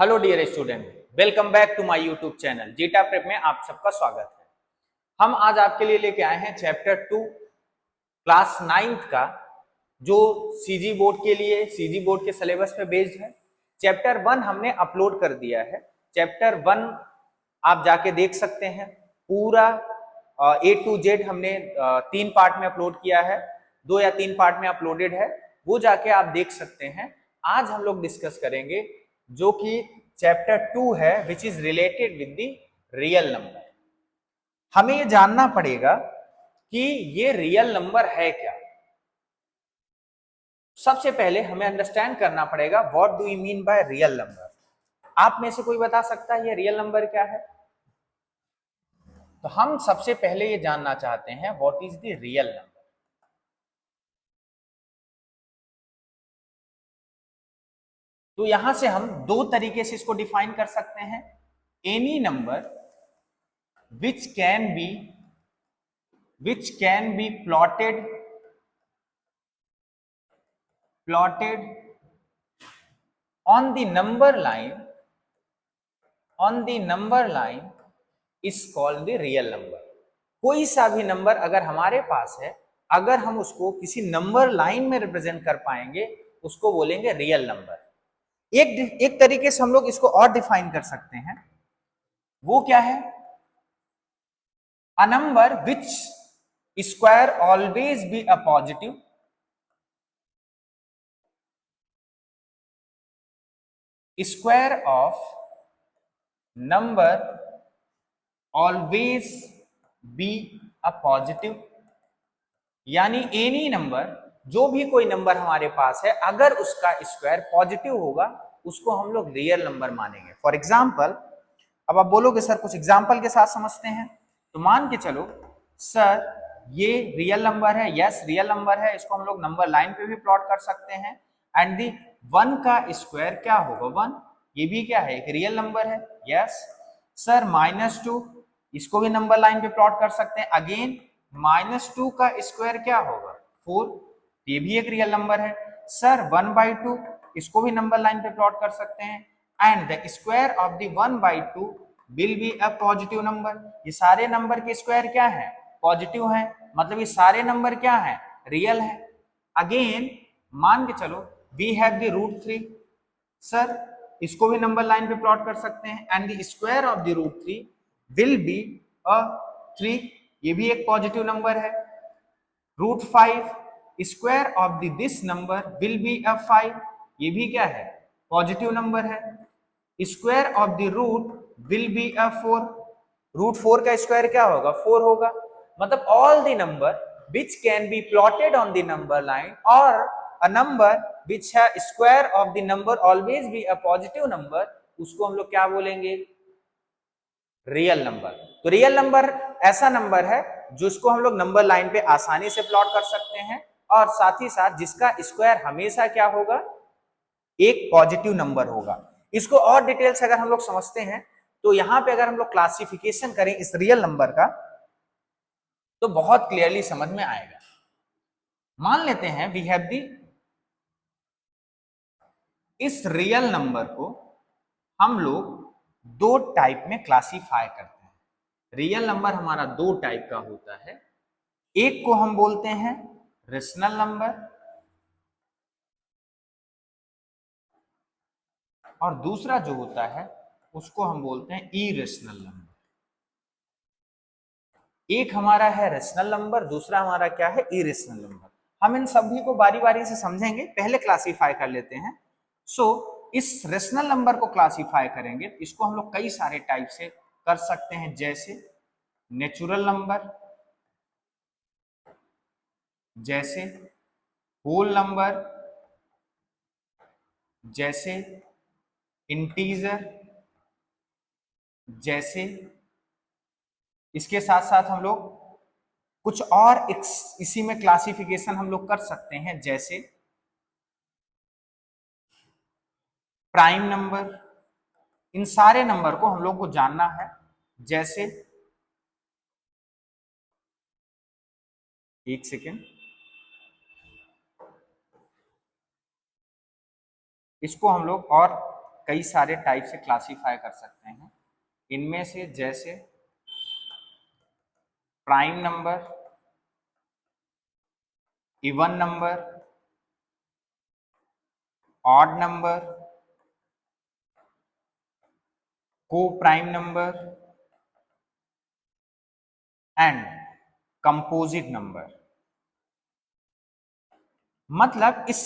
Hello dear student, welcome back to my YouTube channel Zeta Prep में आप सबका स्वागत है। हम आज आपके लिए लेके आए हैं चैप्टर 2 क्लास 9th का, जो सीजी बोर्ड के लिए सीजी बोर्ड के सिलेबस पे बेस्ड है। चैप्टर 1 हमने अपलोड कर दिया है। चैप्टर 1 आप जाके देख सकते हैं, पूरा A to Z हमने 3 पार्ट में अपलोड किया है, 2 या 3 पार्ट में अपलोडेड है, वो जाके आप देख सकते हैं। आज हम लोग डिस्कस करेंगे जो कि चैप्टर 2 है, which is related with the real number. हमें ये जानना पड़ेगा कि ये रियल नंबर है क्या। सबसे पहले हमें अंडरस्टैंड करना पड़ेगा what do you mean by real number. आप में से कोई बता सकता है ये रियल नंबर क्या है? तो हम सबसे पहले ये जानना चाहते हैं what is the real number. तो यहां से हम दो तरीके से इसको डिफाइन कर सकते हैं। Any number which can be plotted on the number line is called the real number। कोई सा भी नंबर अगर हमारे पास है, अगर हम उसको किसी नंबर लाइन में रिप्रेजेंट कर पाएंगे, उसको बोलेंगे रियल नंबर। एक तरीके से हम लोग इसको और डिफाइन कर सकते हैं। वो क्या है? अ number which square always be a positive, square of number always be a positive. यानी एनी नंबर, जो भी कोई नंबर हमारे पास है, अगर उसका स्क्वायर पॉजिटिव होगा, उसको हम लोग रियल नंबर मानेंगे। फॉर एग्जाम्पल, अब आप बोलोगे सर कुछ एग्जाम्पल के साथ समझते हैं, तो मान के चलो सर ये रियल नंबर है। यस, रियल नंबर है, इसको हम लोग नंबर लाइन पे भी प्लॉट कर सकते हैं। एंड दी 1 का स्क्वायर क्या होगा? 1। ये भी क्या है? एक रियल नंबर है। Yes sir. -2, इसको भी नंबर लाइन पे प्लॉट कर सकते हैं। अगेन -2 का स्क्वायर क्या होगा? 4। ये भी एक रियल नंबर है। सर 1/2, इसको भी नंबर लाइन पे प्लॉट कर सकते हैं। And the square of the 1/2 will be a positive number. ये सारे नंबर के स्क्वायर क्या है? पॉजिटिव है, मतलब ये सारे नंबर क्या है? रियल है। अगेन मान के चलो वी हैव द √3। सर इसको भी नंबर लाइन पे प्लॉट कर सकते हैं। And the square of the √3 will be a 3। ये भी एक पॉजिटिव नंबर है। √5, square of this number will be a 5। ये भी क्या है? पॉजिटिव नंबर है। Square of the root will be a 4। √4 का स्क्वायर क्या होगा? 4 होगा। मतलब all the number which can be plotted on the number line or a number which has square of the number always be a positive number, उसको हम लोग क्या बोलेंगे? Real number. तो रियल नंबर ऐसा नंबर है जिसको हम लोग नंबर लाइन पे आसानी से प्लॉट कर सकते हैं, और साथ ही साथ जिसका स्क्वायर हमेशा क्या होगा? एक पॉजिटिव नंबर होगा। इसको और डिटेल से अगर हम लोग समझते हैं, तो यहां पे अगर हम लोग क्लासिफिकेशन करें इस रियल नंबर का, तो बहुत क्लियरली समझ में आएगा। मान लेते हैं वी हैव दी, इस रियल नंबर को हम लोग दो टाइप में क्लासीफाई करते हैं। रियल नंबर हमारा दो टाइप का होता है। एक को हम बोलते हैं रेशनल नंबर, और दूसरा जो होता है उसको हम बोलते हैं इरेशनल नंबर। एक हमारा है रेशनल नंबर, दूसरा हमारा क्या है? Irrational number. हम इन सभी को बारी बारी से समझेंगे, पहले क्लासीफाई कर लेते हैं। सो इस रेशनल नंबर को क्लासीफाई करेंगे, इसको हम लोग कई सारे टाइप से कर सकते हैं, जैसे नेचुरल नंबर, जैसे होल नंबर, जैसे इंटीजर, जैसे इसके साथ साथ हम लोग कुछ और इसी में क्लासिफिकेशन हम लोग कर सकते हैं, जैसे प्राइम नंबर। इन सारे नंबर को हम लोग को जानना है। जैसे, एक सेकेंड, इसको हम लोग और कई सारे टाइप से क्लासीफाई कर सकते हैं। इनमें से जैसे prime number, even number, odd number, coprime number and composite number. मतलब इस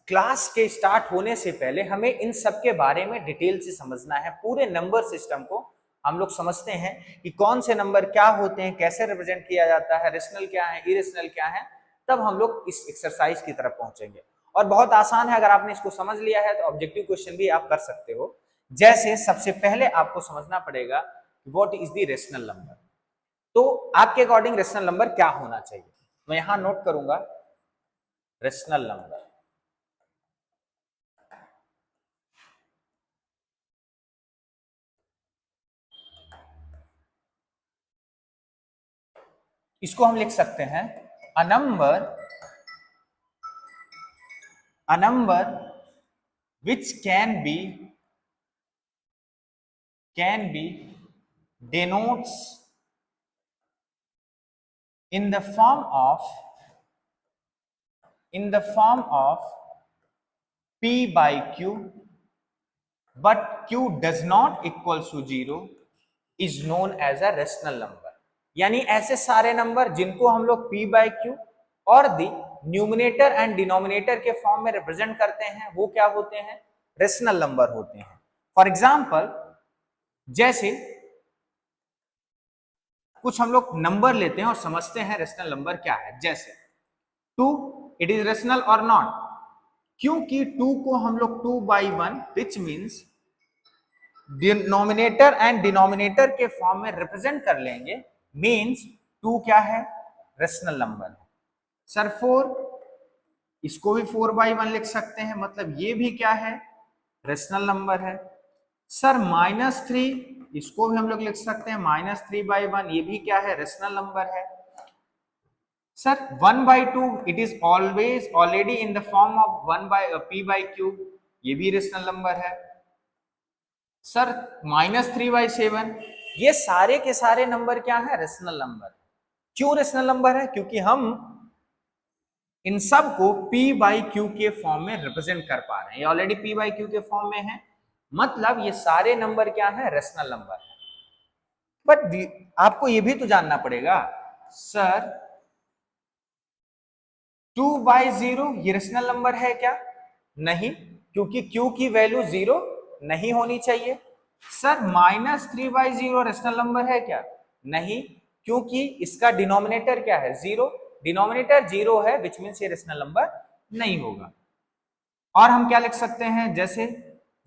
क्लास के स्टार्ट होने से पहले हमें इन सब के बारे में डिटेल से समझना है। पूरे नंबर सिस्टम को हम लोग समझते हैं कि कौन से नंबर क्या होते हैं, कैसे रिप्रेजेंट किया जाता है, रेशनल क्या है, इरेशनल क्या है, तब हम लोग इस एक्सरसाइज की तरफ पहुंचेंगे। और बहुत आसान है, अगर आपने इसको समझ लिया है तो ऑब्जेक्टिव क्वेश्चन भी आप कर सकते हो। जैसे सबसे पहले आपको समझना पड़ेगा what is the rational number. तो आपके अकॉर्डिंग रेशनल नंबर क्या होना चाहिए, मैं यहां नोट करूंगा रेशनल नंबर। इसको हम लिख सकते हैं a number which can be denotes in the form of p by q, but q does not equals to 0 is known as a rational number। यानी ऐसे सारे नंबर जिनको हम लोग p by q और दी न्यूमिनेटर एंड डिनोमिनेटर के form में represent करते हैं, वो क्या होते हैं, रेशनल नंबर होते हैं। फॉर एग्जाम्पल, जैसे कुछ हम लोग नंबर लेते हैं और समझते हैं रेशनल नंबर क्या है। जैसे 2, इट इज रेशनल और नॉट, क्योंकि 2 को हम लोग 2 by 1 which means denominator and denominator के फॉर्म में रिप्रेजेंट कर लेंगे, मीन्स 2 क्या है, रेशनल नंबर है। सर 4, इसको भी 4 by 1 लिख सकते हैं, मतलब ये भी क्या है, रेशनल नंबर है। सर -3, इसको भी हम लोग लिख सकते हैं -3 by 1, ये भी क्या है, रेशनल नंबर है। Sir 1 by 2, it is always already in the form of 1 by p by q, ये भी रेशनल नंबर है। सर -3 by 7, ये सारे के सारे नंबर क्या है, रेशनल नंबर। क्यों रेशनल नंबर है, क्योंकि हम इन सब को p by q के फॉर्म में रिप्रेजेंट कर पा रहे हैं, ये ऑलरेडी p by q के फॉर्म में है, मतलब ये सारे नंबर क्या है, रेशनल नंबर है। बट आपको ये भी तो जानना पड़ेगा, सर 2 by 0 ये रेशनल नंबर है क्या, नहीं, क्योंकि q की वैल्यू 0 नहीं होनी चाहिए। सर -3 by 0 रेशनल नंबर है क्या, नहीं, क्योंकि इसका डिनोमिनेटर क्या है, 0, डिनोमिनेटर 0 है, विच मीन्स ये रेशनल नंबर नहीं होगा। और हम क्या लिख सकते हैं, जैसे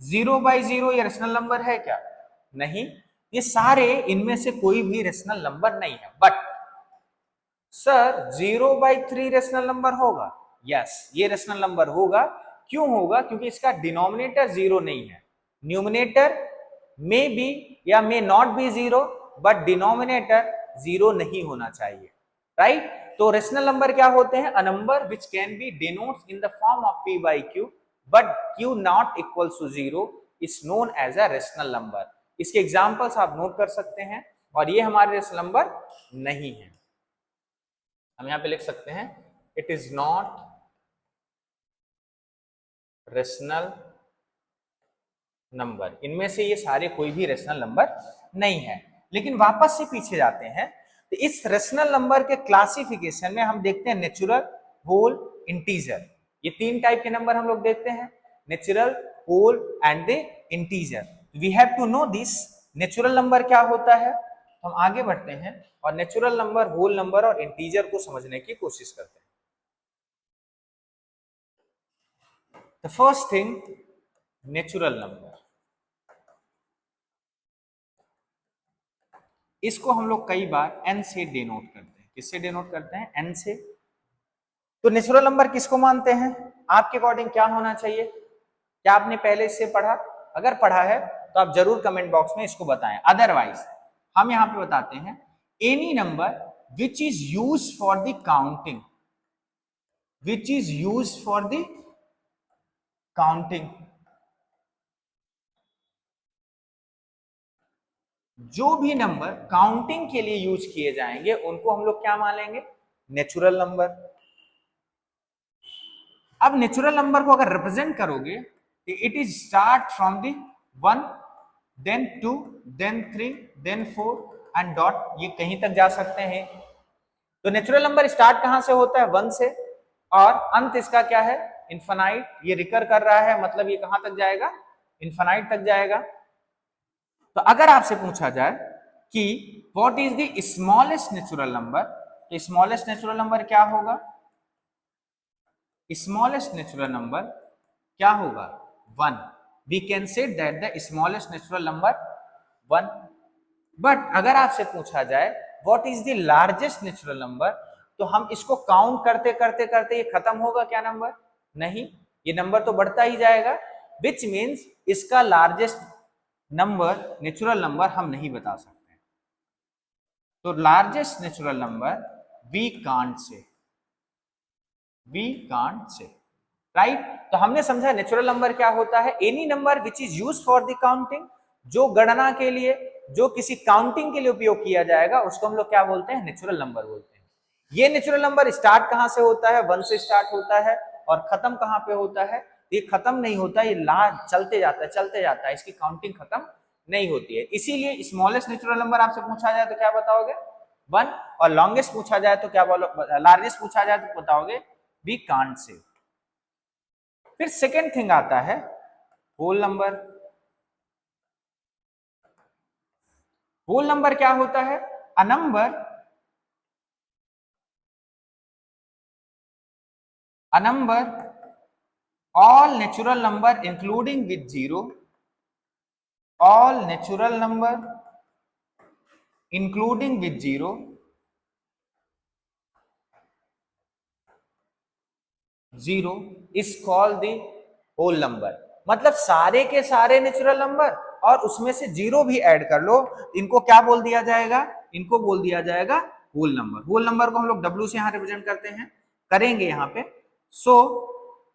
0 by 0 ये रेशनल नंबर है क्या, नहीं, ये सारे इनमें से कोई भी रेशनल नंबर नहीं है। But sir 0 by 3 rational number होगा, यस, ये रेशनल नंबर होगा। क्यों होगा, क्योंकि इसका डिनोमिनेटर 0 नहीं है, न्यूमिनेटर मे बी या may not be 0, but denominator 0 नहीं होना चाहिए, राइट। तो रेशनल नंबर क्या होते हैं, a number which can be denotes in the form of p by q but q not equals to 0 is known as a rational number. इसके examples आप note कर सकते हैं, और ये हमारे रेशनल नंबर नहीं है। हम यहां पे लिख सकते हैं it is not rational number. इनमें से ये सारे कोई भी रेशनल नंबर नहीं है। लेकिन वापस से पीछे जाते हैं, तो इस रेशनल नंबर के क्लासिफिकेशन में हम देखते हैं नेचुरल, होल, इंटीजर। ये 3 टाइप के नंबर हम लोग देखते हैं, natural, whole and the integer. We have to know this, natural number क्या होता है। हम आगे बढ़ते हैं और नेचुरल नंबर, होल नंबर और इंटीजर को समझने की कोशिश करते हैं। The first thing, natural number, इसको हम लोग कई बार n से डिनोट करते हैं। किससे डिनोट करते हैं, n से। तो नेचुरल नंबर किसको मानते हैं, आपके अकॉर्डिंग क्या होना चाहिए, क्या आपने पहले इससे पढ़ा, अगर पढ़ा है तो आप जरूर कमेंट बॉक्स में इसको बताएं। अदरवाइज हम यहां पे बताते हैं any number which is use for the counting, which is use for the counting जो भी नंबर काउंटिंग के लिए यूज किए जाएंगे उनको हम लोग क्या मानेंगे, नेचुरल नंबर। अब नेचुरल नंबर को अगर रिप्रेजेंट करोगे तो it is start from the 1 then 2 then 3 then 4 and dot, ये कहीं तक जा सकते हैं। तो नेचुरल नंबर स्टार्ट कहां से होता है, 1 से, और अंत इसका क्या है, इन्फिनाइट। ये रिकर कर रहा है मतलब ये कहां तक जाएगा, इन्फिनाइट तक जाएगा। तो अगर आपसे पूछा जाए कि what is the smallest natural number, तो स्मॉलेस्ट नेचुरल नंबर क्या होगा, स्मॉलेस्ट नेचुरल नंबर क्या होगा, 1। We can say that the smallest natural number 1। But अगर आपसे पूछा जाए what is the largest natural number, तो हम इसको काउंट करते करते करते ये खत्म होगा क्या नंबर, नहीं, ये नंबर तो बढ़ता ही जाएगा, विच मीन्स इसका लार्जेस्ट नंबर नेचुरल नंबर हम नहीं बता सकते। तो largest natural number we can't say, right. तो हमने समझा नेचुरल नंबर क्या होता है, any number which is used for the counting, जो गणना के लिए, जो किसी काउंटिंग के लिए उपयोग किया जाएगा उसको हम लोग क्या बोलते हैं, नेचुरल नंबर बोलते हैं। ये नेचुरल नंबर स्टार्ट कहां से होता है, 1 से स्टार्ट होता है, और खत्म कहां पे होता है, ये खत्म नहीं होता, ये चलते जाता है चलते जाता है, इसकी काउंटिंग खत्म नहीं होती है। इसीलिए स्मॉलेस्ट नेचुरल नंबर आपसे पूछा जाए तो क्या बताओगे, 1, और लॉन्गेस्ट पूछा जाए तो क्या बोलो, लार्जेस्ट पूछा जाए तो बताओगे वी कांट से। फिर सेकेंड थिंग आता है होल नंबर। होल नंबर क्या होता है, a number all natural number including with zero, all natural number including with zero is called the whole number। मतलब सारे के सारे नेचुरल नंबर और उसमें से जीरो भी ऐड कर लो, इनको क्या बोल दिया जाएगा, इनको बोल दिया जाएगा होल नंबर। होल नंबर को हम लोग W से यहां रिप्रेजेंट करते हैं, करेंगे यहाँ पे। सो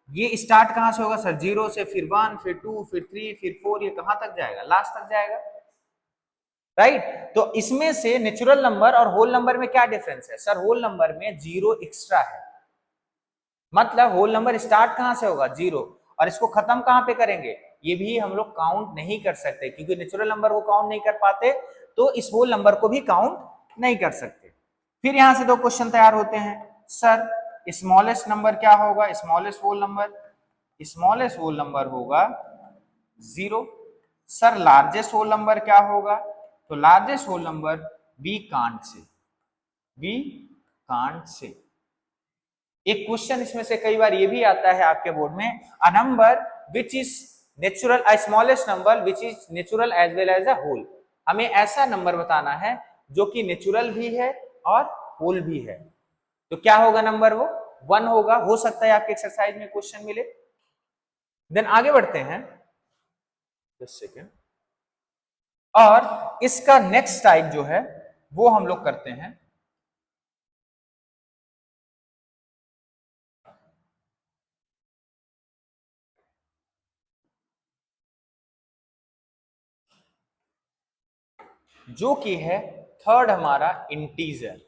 ये स्टार्ट कहां से होगा सर, 0 से, फिर 1, फिर 2, फिर 3, फिर 4, ये कहां तक जाएगा, लास्ट तक जाएगा, राइट। तो इसमें से नेचुरल नंबर और होल नंबर में क्या डिफरेंस है, सर होल नंबर में 0 एक्स्ट्रा है, मतलब होल नंबर स्टार्ट कहां से होगा, 0, और इसको खत्म कहां पे करेंगे, ये भी हम लोग काउंट नहीं कर सकते, क्योंकि नेचुरल नंबर को काउंट नहीं कर पाते तो इस होल नंबर को भी काउंट नहीं कर सकते। फिर यहां से दो क्वेश्चन तैयार होते हैं, सर स्मॉलेस्ट नंबर क्या होगा, smallest whole number, smallest whole number होगा 0। सर लार्जेस्ट होल नंबर क्या होगा, तो largest whole number we can't say, we can't say. एक क्वेश्चन इसमें से कई बार ये भी आता है आपके बोर्ड में, a number which is natural, a smallest number which is natural as well as a whole. हमें ऐसा नंबर बताना है जो कि नेचुरल भी है और होल भी है, तो क्या होगा नंबर, वो 1 होगा। हो सकता है आपके एक्सरसाइज में क्वेश्चन मिले। देन आगे बढ़ते हैं, जस्ट सेकेंड, और इसका नेक्स्ट टाइप जो है वो हम लोग करते हैं जो कि है थर्ड हमारा इंटीजर।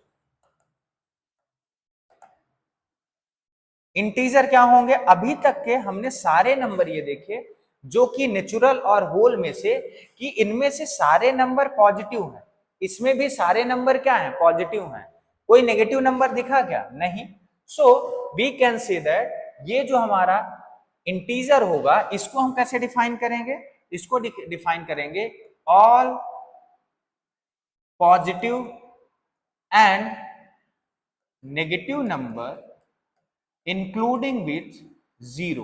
इंटीजर क्या होंगे, अभी तक के हमने सारे नंबर ये देखे जो कि नेचुरल और होल में से, कि इनमें से सारे नंबर पॉजिटिव हैं, इसमें भी सारे नंबर क्या हैं, पॉजिटिव हैं, कोई नेगेटिव नंबर दिखा क्या, नहीं। So we can say that ये जो हमारा इंटीजर होगा इसको हम कैसे डिफाइन करेंगे, इसको डिफाइन करेंगे all positive and negative number including with zero,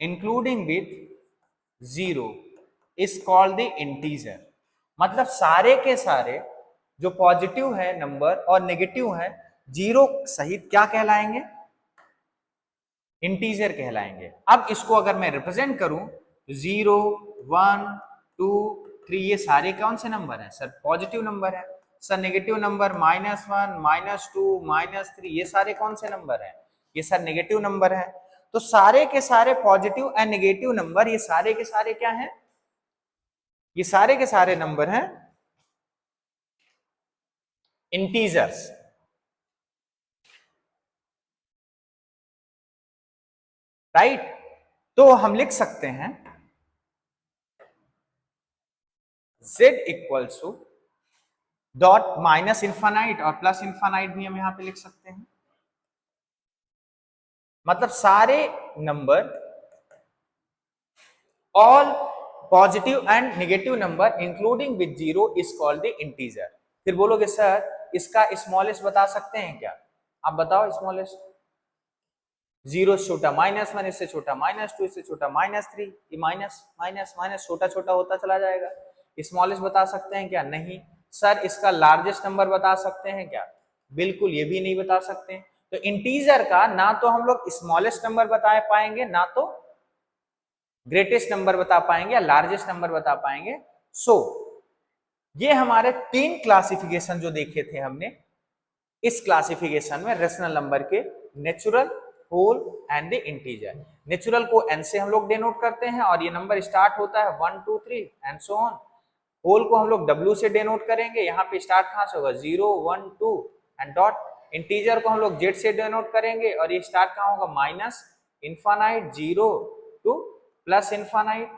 including with zero is called the integer। मतलब सारे के सारे जो पॉजिटिव है नंबर और नेगेटिव है जीरो सहित क्या कहलाएंगे, इंटीजर कहलाएंगे। अब इसको अगर मैं रिप्रेजेंट करूं, 0, 1, 2, 3 ये सारे कौन से नंबर हैं, सर पॉजिटिव नंबर है। सर नेगेटिव नंबर -1, -2, -3 ये सारे कौन से नंबर हैं, ये सर नेगेटिव नंबर है। तो सारे के सारे पॉजिटिव एंड नेगेटिव नंबर ये सारे के सारे क्या हैं, ये सारे के सारे नंबर हैं इंटीजर्स, राइट। तो हम लिख सकते हैं z equals to dot minus infinite और प्लस इन्फानाइट भी हम यहां पे लिख सकते हैं। मतलब सारे number, all positive and negative number including with zero is called the integer. फिर बोलोगे सर इसका स्मॉलेस्ट बता सकते हैं क्या? आप बताओ स्मॉलेस्ट। जीरो से छोटा -1, इससे छोटा -2, इससे छोटा -3, ये माइनस माइनस माइनस छोटा छोटा होता चला जाएगा। स्मॉलेस्ट बता सकते हैं क्या? नहीं। सर इसका लार्जेस्ट नंबर बता सकते हैं क्या? बिल्कुल ये भी नहीं बता सकते। तो इंटीजर का ना तो हम लोग स्मॉलेस्ट नंबर बता पाएंगे, ना तो ग्रेटेस्ट नंबर बता पाएंगे या लार्जेस्ट नंबर बता पाएंगे। सो ये हमारे 3 क्लासिफिकेशन जो देखे थे हमने, इस क्लासिफिकेशन में रेशनल नंबर के natural, whole and the integer. Natural को n से हम लोग डिनोट करते हैं और ये नंबर स्टार्ट होता है 1 2 3 एंड सो ऑन। होल को हम लोग w से डिनोट करेंगे, यहाँ पे स्टार्ट कहां से होगा 0 1 2 एंड डॉट। इंटीजर को हम लोग z से डिनोट करेंगे और ये स्टार्ट कहां होगा minus infinite 0 two plus infinite,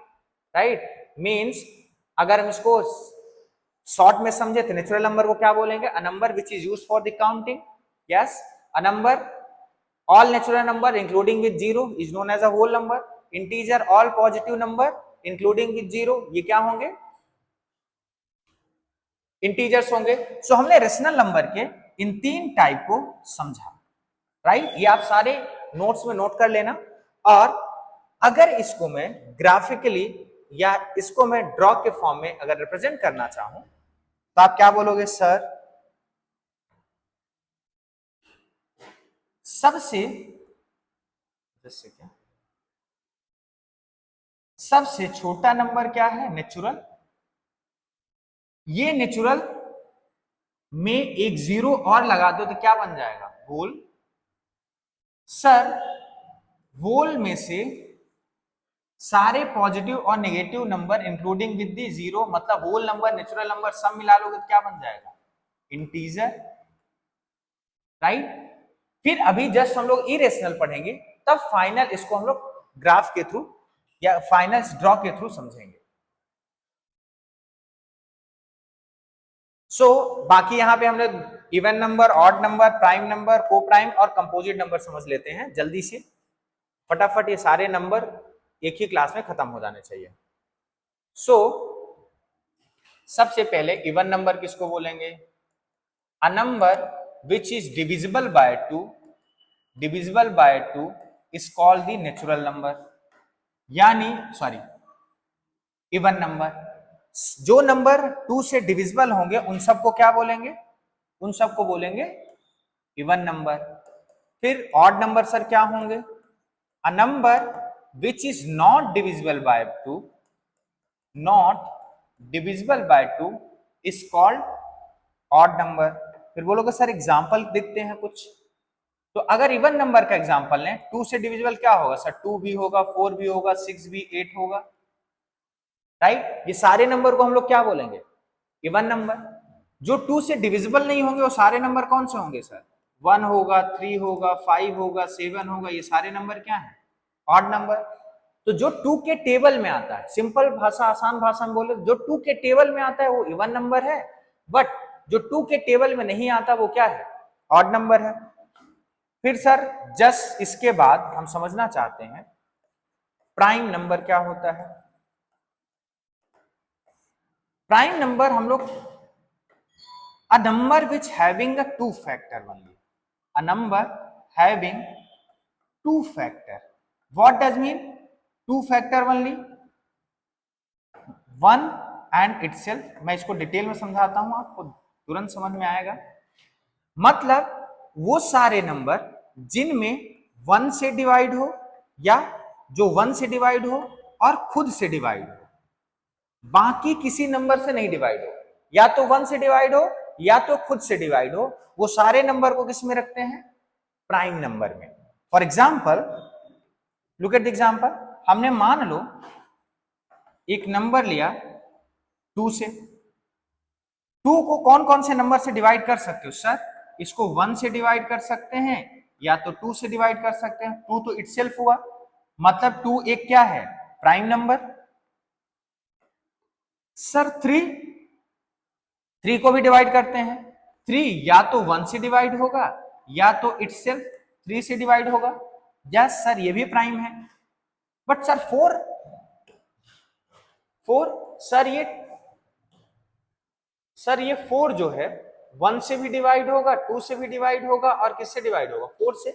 right. Means अगर हम इसको शॉर्ट में समझे तो नेचुरल नंबर को क्या बोलेंगे? अ number which is used for the counting. Yes, a number all natural number including with zero is known as a whole number. integer all positive number including with zero, ये क्या होंगे? Integers होंगे। सो हमने rational number के इन 3 type को समझा, right. ये आप सारे नोट्स में नोट कर लेना। और अगर इसको मैं ग्राफिकली या इसको मैं ड्रॉ के फॉर्म में अगर रिप्रेजेंट करना चाहूं तो आप क्या बोलोगे? सर सबसे क्या सबसे छोटा नंबर क्या है? नेचुरल। ये नेचुरल में एक 0 और लगा दो तो क्या बन जाएगा? होल। सर होल में से सारे पॉजिटिव और negative number including with the 0, मतलब होल नंबर नेचुरल नंबर सब मिला लोगे तो क्या बन जाएगा? Integer, right. फिर अभी जस्ट हम लोग इरेशनल पढ़ेंगे, तब फाइनल इसको हम लोग ग्राफ के थ्रू या फाइनल ड्रॉ के थ्रू समझेंगे। सो बाकी यहां पे हमने even number, odd number, prime number, को प्राइम और कंपोजिट नंबर समझ लेते हैं जल्दी से, फटाफट। ये सारे नंबर एक ही क्लास में खत्म हो जाने चाहिए। सो सबसे पहले इवन नंबर किसको बोलेंगे? अ number which is divisible by 2 is called the natural number. यानी सॉरी, इवन नंबर, जो नंबर 2 से डिविजिबल होंगे उन सबको क्या बोलेंगे? उन सबको बोलेंगे इवन नंबर। फिर ऑड नंबर सर क्या होंगे? अ number which is not divisible by 2 is called odd number. फिर बोलोगे सर एग्जांपल देखते हैं कुछ। तो अगर इवन नंबर का एग्जांपल लें, 2 से डिविजिबल क्या होगा? सर 2 भी होगा, 4 भी होगा, 6 भी, 8 होगा, राइट। ये सारे नंबर को हम लोग क्या बोलेंगे? Even number. जो 2 से डिविजिबल नहीं होंगे वो सारे नंबर कौन से होंगे? सर 1 होगा, 3 होगा, 5 होगा, 7 होगा, ये सारे नंबर क्या है? Odd number. तो जो 2 के टेबल में आता है, सिंपल भाषा, आसान भाषा में बोले, जो 2 के टेबल में आता है वो इवन नंबर है, बट जो 2 के टेबल में नहीं आता वो क्या है? ऑड नंबर है। फिर सर जस्ट इसके बाद हम समझना चाहते हैं प्राइम नंबर क्या होता है। प्राइम नंबर हम लोग a number which having a 2 factor only, a number having 2 factor, what does mean 2 factor only? 1 and itself। मैं इसको डिटेल में समझाता हूं, आपको तुरंत समझ में आएगा। मतलब वो सारे नंबर जिनमें 1 से डिवाइड हो या जो 1 से डिवाइड हो और खुद से डिवाइड हो, बाकी किसी नंबर से नहीं डिवाइड हो, या तो 1 से डिवाइड हो या तो खुद से डिवाइड हो, वो सारे नंबर को किस में रखते हैं? प्राइम नंबर में। For example look at the example, हमने मान लो एक नंबर लिया 2 से। 2 को कौन कौन से नंबर से डिवाइड कर सकते हो सर? इसको 1 से डिवाइड कर सकते हैं या तो 2 से डिवाइड कर सकते हैं। 2 तो इटसेल्फ हुआ, मतलब 2 एक क्या है? Prime number. सर 3 को भी डिवाइड करते हैं। 3 या तो 1 से डिवाइड होगा या तो इटसेल्फ 3 से डिवाइड होगा। यस सर, ये भी प्राइम है। बट सर 4 सर ये 4 जो है 1 से भी डिवाइड होगा, 2 से भी डिवाइड होगा और किससे डिवाइड होगा? 4 से।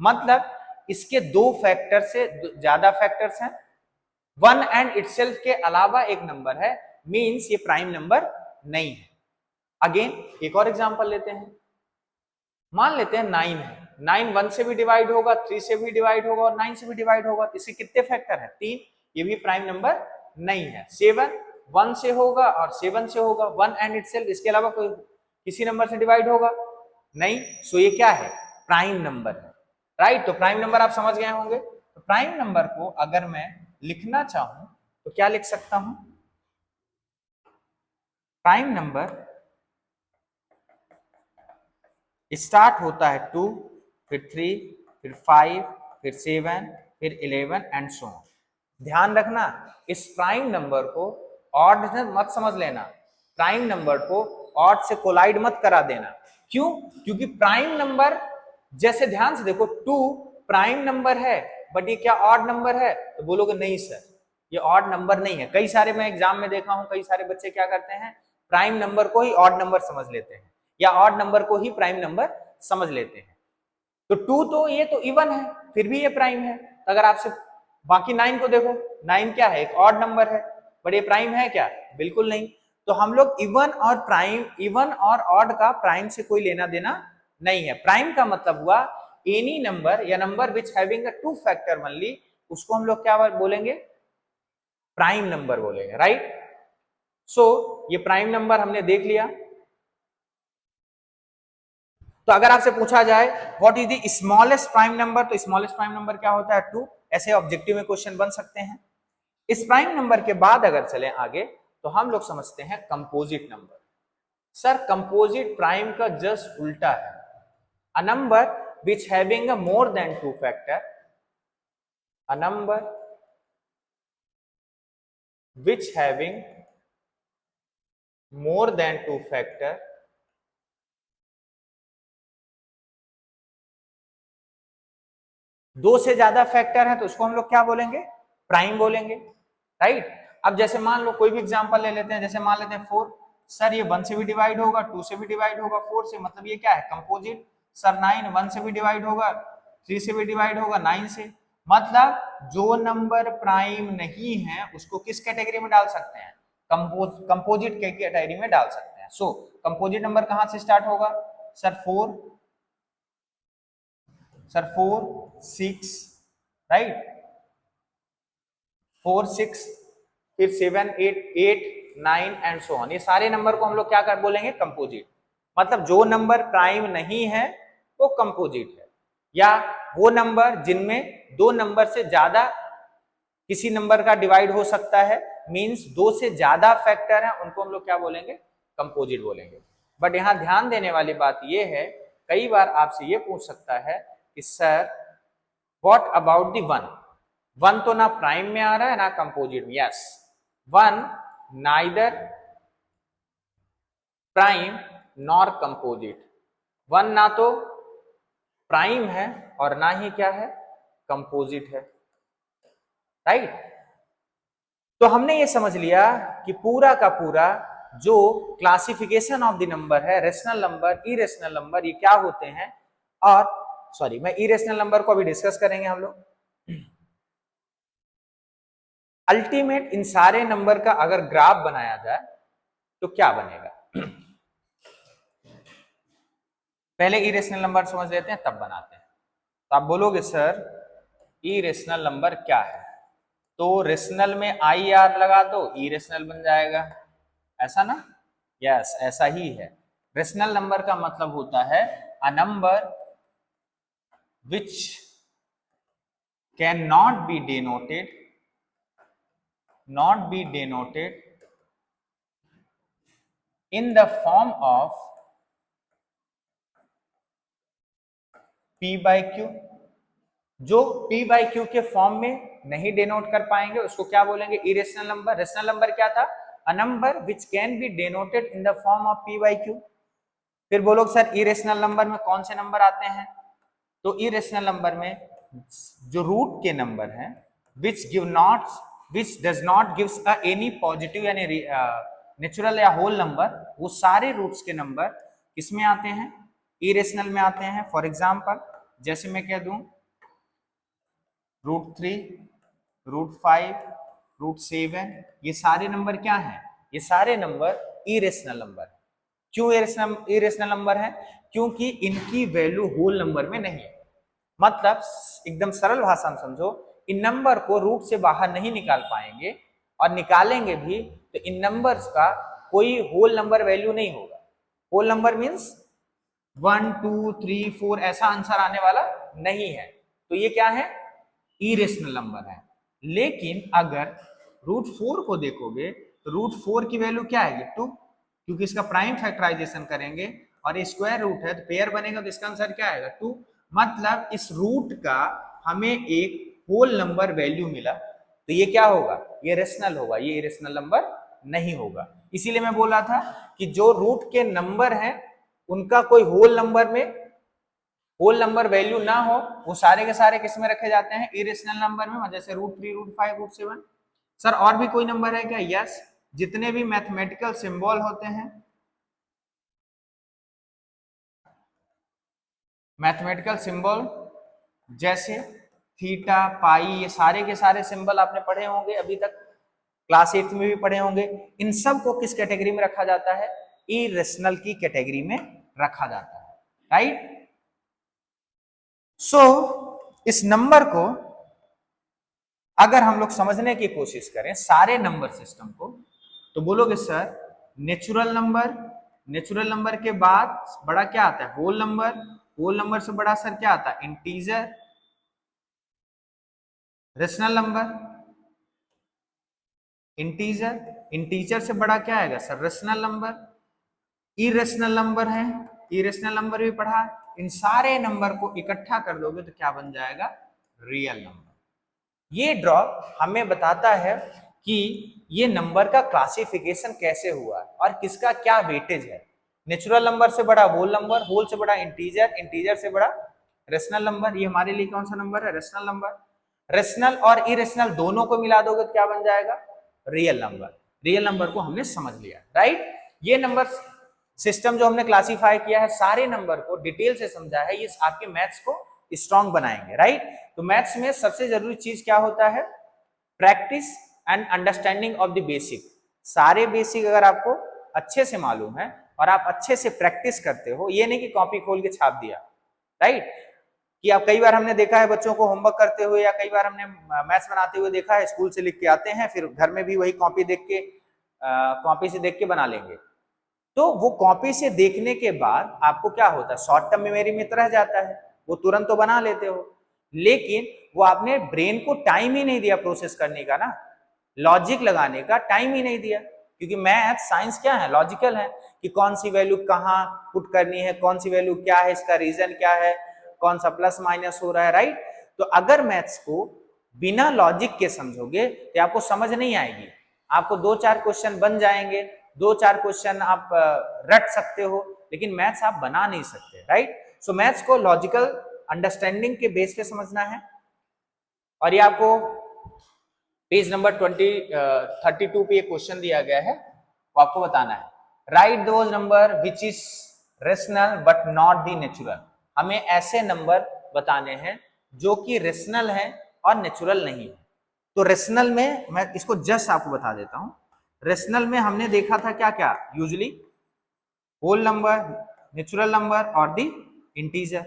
मतलब इसके 2 फैक्टर से ज्यादा फैक्टर्स हैं। 1 एंड इटसेल्फ के अलावा एक नंबर है, मींस ये प्राइम नंबर नहीं है। अगेन एक और एग्जांपल लेते हैं। मान लेते हैं 9 है। 9 1 से भी डिवाइड होगा, 3 से भी डिवाइड होगा और 9 से भी डिवाइड होगा। इसके कितने फैक्टर हैं? 3। ये भी प्राइम नंबर नहीं है। 7 1 से होगा और 7 से होगा। 1 एंड इटसेल्फ, इसके अलावा कोई किसी नंबर से डिवाइड होगा नहीं। सो ये क्या है? प्राइम नंबर है। राइट, तो प्राइम नंबर आप समझ गए होंगे। तो प्राइम नंबर को अगर मैं लिखना चाहूं तो क्या लिख सकता हूं? प्राइम नंबर स्टार्ट होता है 2, फिर 3, फिर 5, फिर 7, फिर 11 एंड सो ऑन। ध्यान रखना, इस प्राइम नंबर को ऑड मत समझ लेना। प्राइम नंबर को ऑड से कोलाइड मत करा देना। क्यों? क्योंकि प्राइम नंबर, जैसे ध्यान से देखो, 2 प्राइम नंबर है बट ये क्या ऑड नंबर है? तो बोलोगे नहीं सर, ये ऑड नंबर नहीं है। कई सारे मैं एग्जाम में देखा हूं, कई सारे बच्चे क्या करते हैं, प्राइम नंबर को ही ऑड नंबर समझ लेते हैं या ऑड नंबर को ही प्राइम नंबर समझ लेते हैं। तो 2 तो ये तो इवन है, फिर भी ये प्राइम है। तो अगर आपसे बाकी 9 को देखो, 9 क्या है? एक ऑड नंबर है, बट ये प्राइम है क्या? बिल्कुल नहीं। तो हम लोग इवन और प्राइम, इवन और ऑड का प्राइम से कोई लेना देना नहीं है। प्राइम का मतलब हुआ एनी नंबर या number which having a 2 factor only, उसको हम लोग क्या बोलेंगे? प्राइम नंबर बोलेंगे। राइट। सो ये प्राइम नंबर हमने देख लिया। तो अगर आपसे पूछा जाए what is the smallest prime number, तो स्मॉलेस्ट प्राइम नंबर क्या होता है? 2। ऐसे ऑब्जेक्टिव में क्वेश्चन बन सकते हैं। इस प्राइम नंबर के बाद अगर चले आगे तो हम लोग समझते हैं composite number. Sir composite prime का जस्ट उल्टा है। अ number which having a more than 2 factor, a number which having more than 2 factor, दो से ज्यादा फैक्टर है तो उसको हम लोग क्या बोलेंगे? प्राइम बोलेंगे। राइट। अब जैसे मान लो कोई भी एग्जांपल ले लेते हैं, जैसे मान लेते हैं 4। सर ये 1 से भी डिवाइड होगा, 2 से भी डिवाइड होगा, 4 से, मतलब ये क्या है? कंपोजिट। सर 9 1 से भी डिवाइड होगा, 3 से भी डिवाइड होगा, 9 से। मतलब जो नंबर प्राइम नहीं है उसको किस कैटेगरी में डाल सकते हैं? कंपोजिट के कैटेगरी में डाल सकते हैं। सो कंपोजिट नंबर कहां से स्टार्ट होगा? सर 4, सर 4 6, राइट, 4 6, फिर 7 8 8 9 एंड सो ऑन। ये सारे नंबर को हम लोग क्या कर बोलेंगे? कंपोजिट। मतलब जो नंबर प्राइम नहीं है वो कंपोजिट है, या वो नंबर जिनमें दो नंबर से ज्यादा किसी नंबर का डिवाइड हो सकता है, मींस 2 से ज्यादा फैक्टर है, उनको हम लोग क्या बोलेंगे? कंपोजिट बोलेंगे। बट यहां ध्यान देने वाली बात यह है, कई बार आपसे ये पूछ सकता है कि सर व्हाट अबाउट दी 1? 1 तो ना प्राइम में आ रहा है ना कंपोजिट में। Yes, 1 neither prime nor composite. 1 ना तो प्राइम है और ना ही क्या है? कंपोजिट है। राइट। तो हमने ये समझ लिया कि पूरा का पूरा जो क्लासिफिकेशन ऑफ द नंबर है, रेशनल नंबर, इरेशनल नंबर, ये क्या होते हैं। और सॉरी, मैं इरेशनल नंबर को अभी डिस्कस करेंगे हम लोग। अल्टीमेट इन सारे नंबर का अगर ग्राफ बनाया जाए तो क्या बनेगा? पहले इरेशनल नंबर समझ लेते हैं तब बनाते हैं। तो आप बोलोगे सर इरेशनल नंबर क्या है? तो रेशनल में आई आर लगा दो, इरेशनल बन जाएगा, ऐसा ना? यस, ऐसा ही है। रेशनल नंबर का मतलब होता है अ number which can not be denoted, not be denoted in the form of p by Q, जो p बाई क्यू के फॉर्म में नहीं डिनोट कर पाएंगे उसको क्या बोलेंगे, इरेशनल नंबर। रेशनल नंबर क्या था, अ number which can B denoted in the form of p by Q. फिर बोलो सर इरेशनल नंबर में कौन से नंबर आते हैं, तो इरेशनल नंबर में जो रूट के नंबर हैं which does not gives a any positive यानी नेचुरल या होल नंबर, वो सारे रूट्स के नंबर किसमें आते हैं, इरेशनल में आते हैं। फॉर एग्जाम्पल जैसे मैं कह दूं √3, √5, √7, ये सारे नंबर क्या हैं, ये सारे नंबर इरेशनल नंबर। क्यों इरेशनल नंबर है, क्योंकि इनकी वैल्यू होल नंबर में नहीं है। मतलब एकदम सरल भाषा में समझो, इन नंबर को रूट से बाहर नहीं निकाल पाएंगे, और निकालेंगे भी तो इन नंबर्स का कोई होल नंबर वैल्यू नहीं होगा। होल नंबर मींस 1 2 3 4 ऐसा आंसर आने वाला नहीं है, तो ये क्या है, इरेशनल नंबर है। लेकिन अगर √4 को देखोगे तो √4 की वैल्यू क्या आएगी, 2, क्योंकि इसका प्राइम फैक्टराइजेशन करेंगे और ये स्क्वायर रूट है तो पेयर बनेगा, तो इसका आंसर क्या आएगा, 2। मतलब इस रूट का हमें एक होल नंबर वैल्यू मिला, तो ये क्या होगा, ये रेशनल होगा, ये इरेशनल नंबर नहीं होगा। इसीलिए मैं बोला था कि जो रूट के नंबर हैं उनका कोई होल नंबर वैल्यू ना हो, वो सारे के सारे किस में रखे जाते हैं, इरेशनल नंबर में, जैसे √3, √5, √7। सर और भी कोई नंबर है क्या, यस, जितने भी मैथमेटिकल सिंबल होते हैं, मैथमेटिकल सिंबल जैसे थीटा, पाई, ये सारे के सारे सिंबल आपने पढ़े होंगे अभी तक, क्लास 8 में भी पढ़े होंगे। इन सब को किस कैटेगरी में रखा जाता है, इरेशनल की कैटेगरी में रखा जाता है, राइट। सो इस नंबर को अगर हम लोग समझने की कोशिश करें सारे नंबर सिस्टम को, तो बोलोगे सर नेचुरल नंबर के बाद बड़ा क्या आता है, होल नंबर से बड़ा सर क्या आता है, इंटीजर, रेशनल नंबर, इंटीजर से बड़ा क्या आएगा sir, rational number, irrational number है, इरेशनल नंबर भी पढ़ा। इन सारे नंबर को इकट्ठा कर दोगे तो क्या बन जाएगा, रियल नंबर। ये ड्रॉ हमें बताता है कि ये नंबर का क्लासिफिकेशन कैसे हुआ है और किसका क्या वेटेज है। नेचुरल नंबर से बड़ा होल नंबर, होल से बड़ा इंटीजर, इंटीजर से बड़ा रेशनल नंबर। ये हमारे लिए कौन सा नंबर है, रेशनल नंबर। रेशनल और इरेशनल दोनों को मिला दोगे तो क्या बन जाएगा, रियल नंबर। रियल नंबर को हमने समझ लिया, राइट। ये नंबर सिस्टम जो हमने क्लासीफाई किया है, सारे नंबर को डिटेल से समझा है, ये आपके मैथ्स को स्ट्रॉन्ग बनाएंगे, राइट। तो मैथ्स में सबसे जरूरी चीज क्या होता है, practice and understanding of the basic. सारे बेसिक अगर आपको अच्छे से मालूम है और आप अच्छे से प्रैक्टिस करते हो, ये नहीं कि कॉपी खोल के छाप दिया, राइट। कि आप कई बार हमने देखा है बच्चों को होमवर्क करते हुए या कई बार हमने मैथ्स बनाते हुए देखा है, स्कूल से लिख के आते हैं, फिर घर में भी वही कॉपी से देख के बना लेंगे। तो वो कॉपी से देखने के बाद आपको क्या होता है, शॉर्ट टर्म मेमोरी में तो रह जाता है, वो तुरंत तो बना लेते हो, लेकिन वो आपने ब्रेन को टाइम ही नहीं दिया प्रोसेस करने का ना, लॉजिक लगाने का टाइम ही नहीं दिया। क्योंकि मैथ साइंस क्या है, लॉजिकल है, कि कौन सी वैल्यू कहाँ पुट करनी है, कौन सी वैल्यू क्या है, इसका रीजन क्या है, कौन सा प्लस माइनस हो रहा है, राइट। तो अगर मैथ्स को बिना लॉजिक के समझोगे तो आपको समझ नहीं आएगी। आपको 2-4 क्वेश्चन बन जाएंगे, 2-4 क्वेश्चन आप रट सकते हो, लेकिन मैथ्स आप बना नहीं सकते, राइट। सो मैथ्स को लॉजिकल अंडरस्टैंडिंग के बेस पे समझना है। और ये आपको पेज नंबर 32 पे ये क्वेश्चन दिया गया है, वो आपको बताना है, right those number which is rational but not the natural. हमें ऐसे नंबर बताने हैं जो कि रेशनल है और नेचुरल नहीं है। तो रेशनल में मैं इसको जस्ट आपको बता देता हूं, रेशनल में हमने देखा था क्या क्या, usually whole number, natural number और the integer.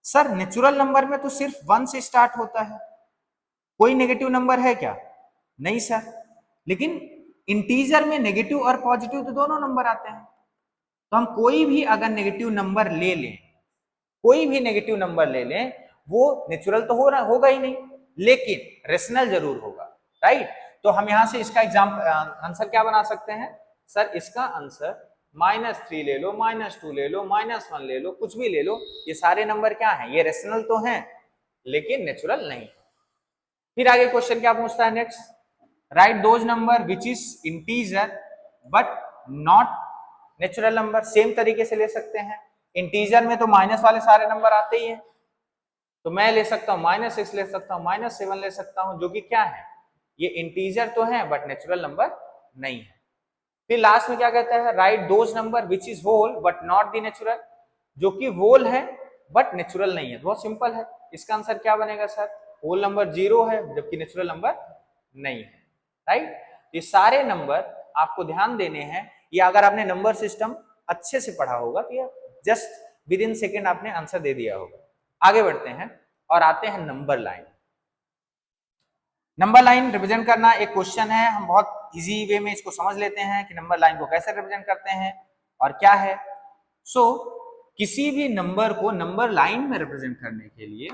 Sir natural number में तो सिर्फ 1 से स्टार्ट होता है, कोई नेगेटिव नंबर है क्या, नहीं सर। लेकिन इंटीजर में नेगेटिव और पॉजिटिव तो दोनों नंबर आते हैं। तो हम कोई भी अगर नेगेटिव नंबर ले लें, कोई भी नेगेटिव नंबर ले लें, वो नेचुरल तो होगा ही नहीं, लेकिन रेशनल जरूर होगा, राइट। तो हम यहां से इसका एग्जाम्पल आंसर क्या बना सकते हैं, सर इसका आंसर -3 ले लो, -2 ले लो, -1 ले लो, कुछ भी ले लो, ये सारे नंबर क्या हैं, ये रेशनल तो हैं लेकिन नेचुरल नहीं। फिर आगे क्वेश्चन क्या पूछता है next, right those number which is integer but not natural number. Same तरीके से ले सकते हैं, इंटीजर में तो माइनस वाले सारे नंबर आते ही हैं, तो मैं ले सकता हूँ -6 ले सकता हूँ, -7 ले सकता हूँ, जो कि क्या है, ये इंटीजर तो है बट नेचुरल नंबर नहीं है। फिर लास्ट में क्या कहता है, right those number which is whole but not the natural, जो कि होल है बट नेचुरल नहीं है। बहुत सिंपल है, इसका आंसर क्या बनेगा सर, होल नंबर 0 है जबकि नेचुरल नंबर नहीं है, राइट। ये सारे नंबर आपको ध्यान देने हैं, ये अगर आपने नंबर सिस्टम अच्छे से पढ़ा होगा तो ये जस्ट विद इन सेकेंड आपने आंसर दे दिया होगा। आगे बढ़ते हैं और आते हैं number line. Number line represent करना एक क्वेश्चन है, हम बहुत इजी वे में इसको समझ लेते हैं कि नंबर लाइन को कैसे रिप्रेजेंट करते हैं और क्या है। सो किसी भी नंबर को नंबर लाइन में रिप्रेजेंट करने के लिए,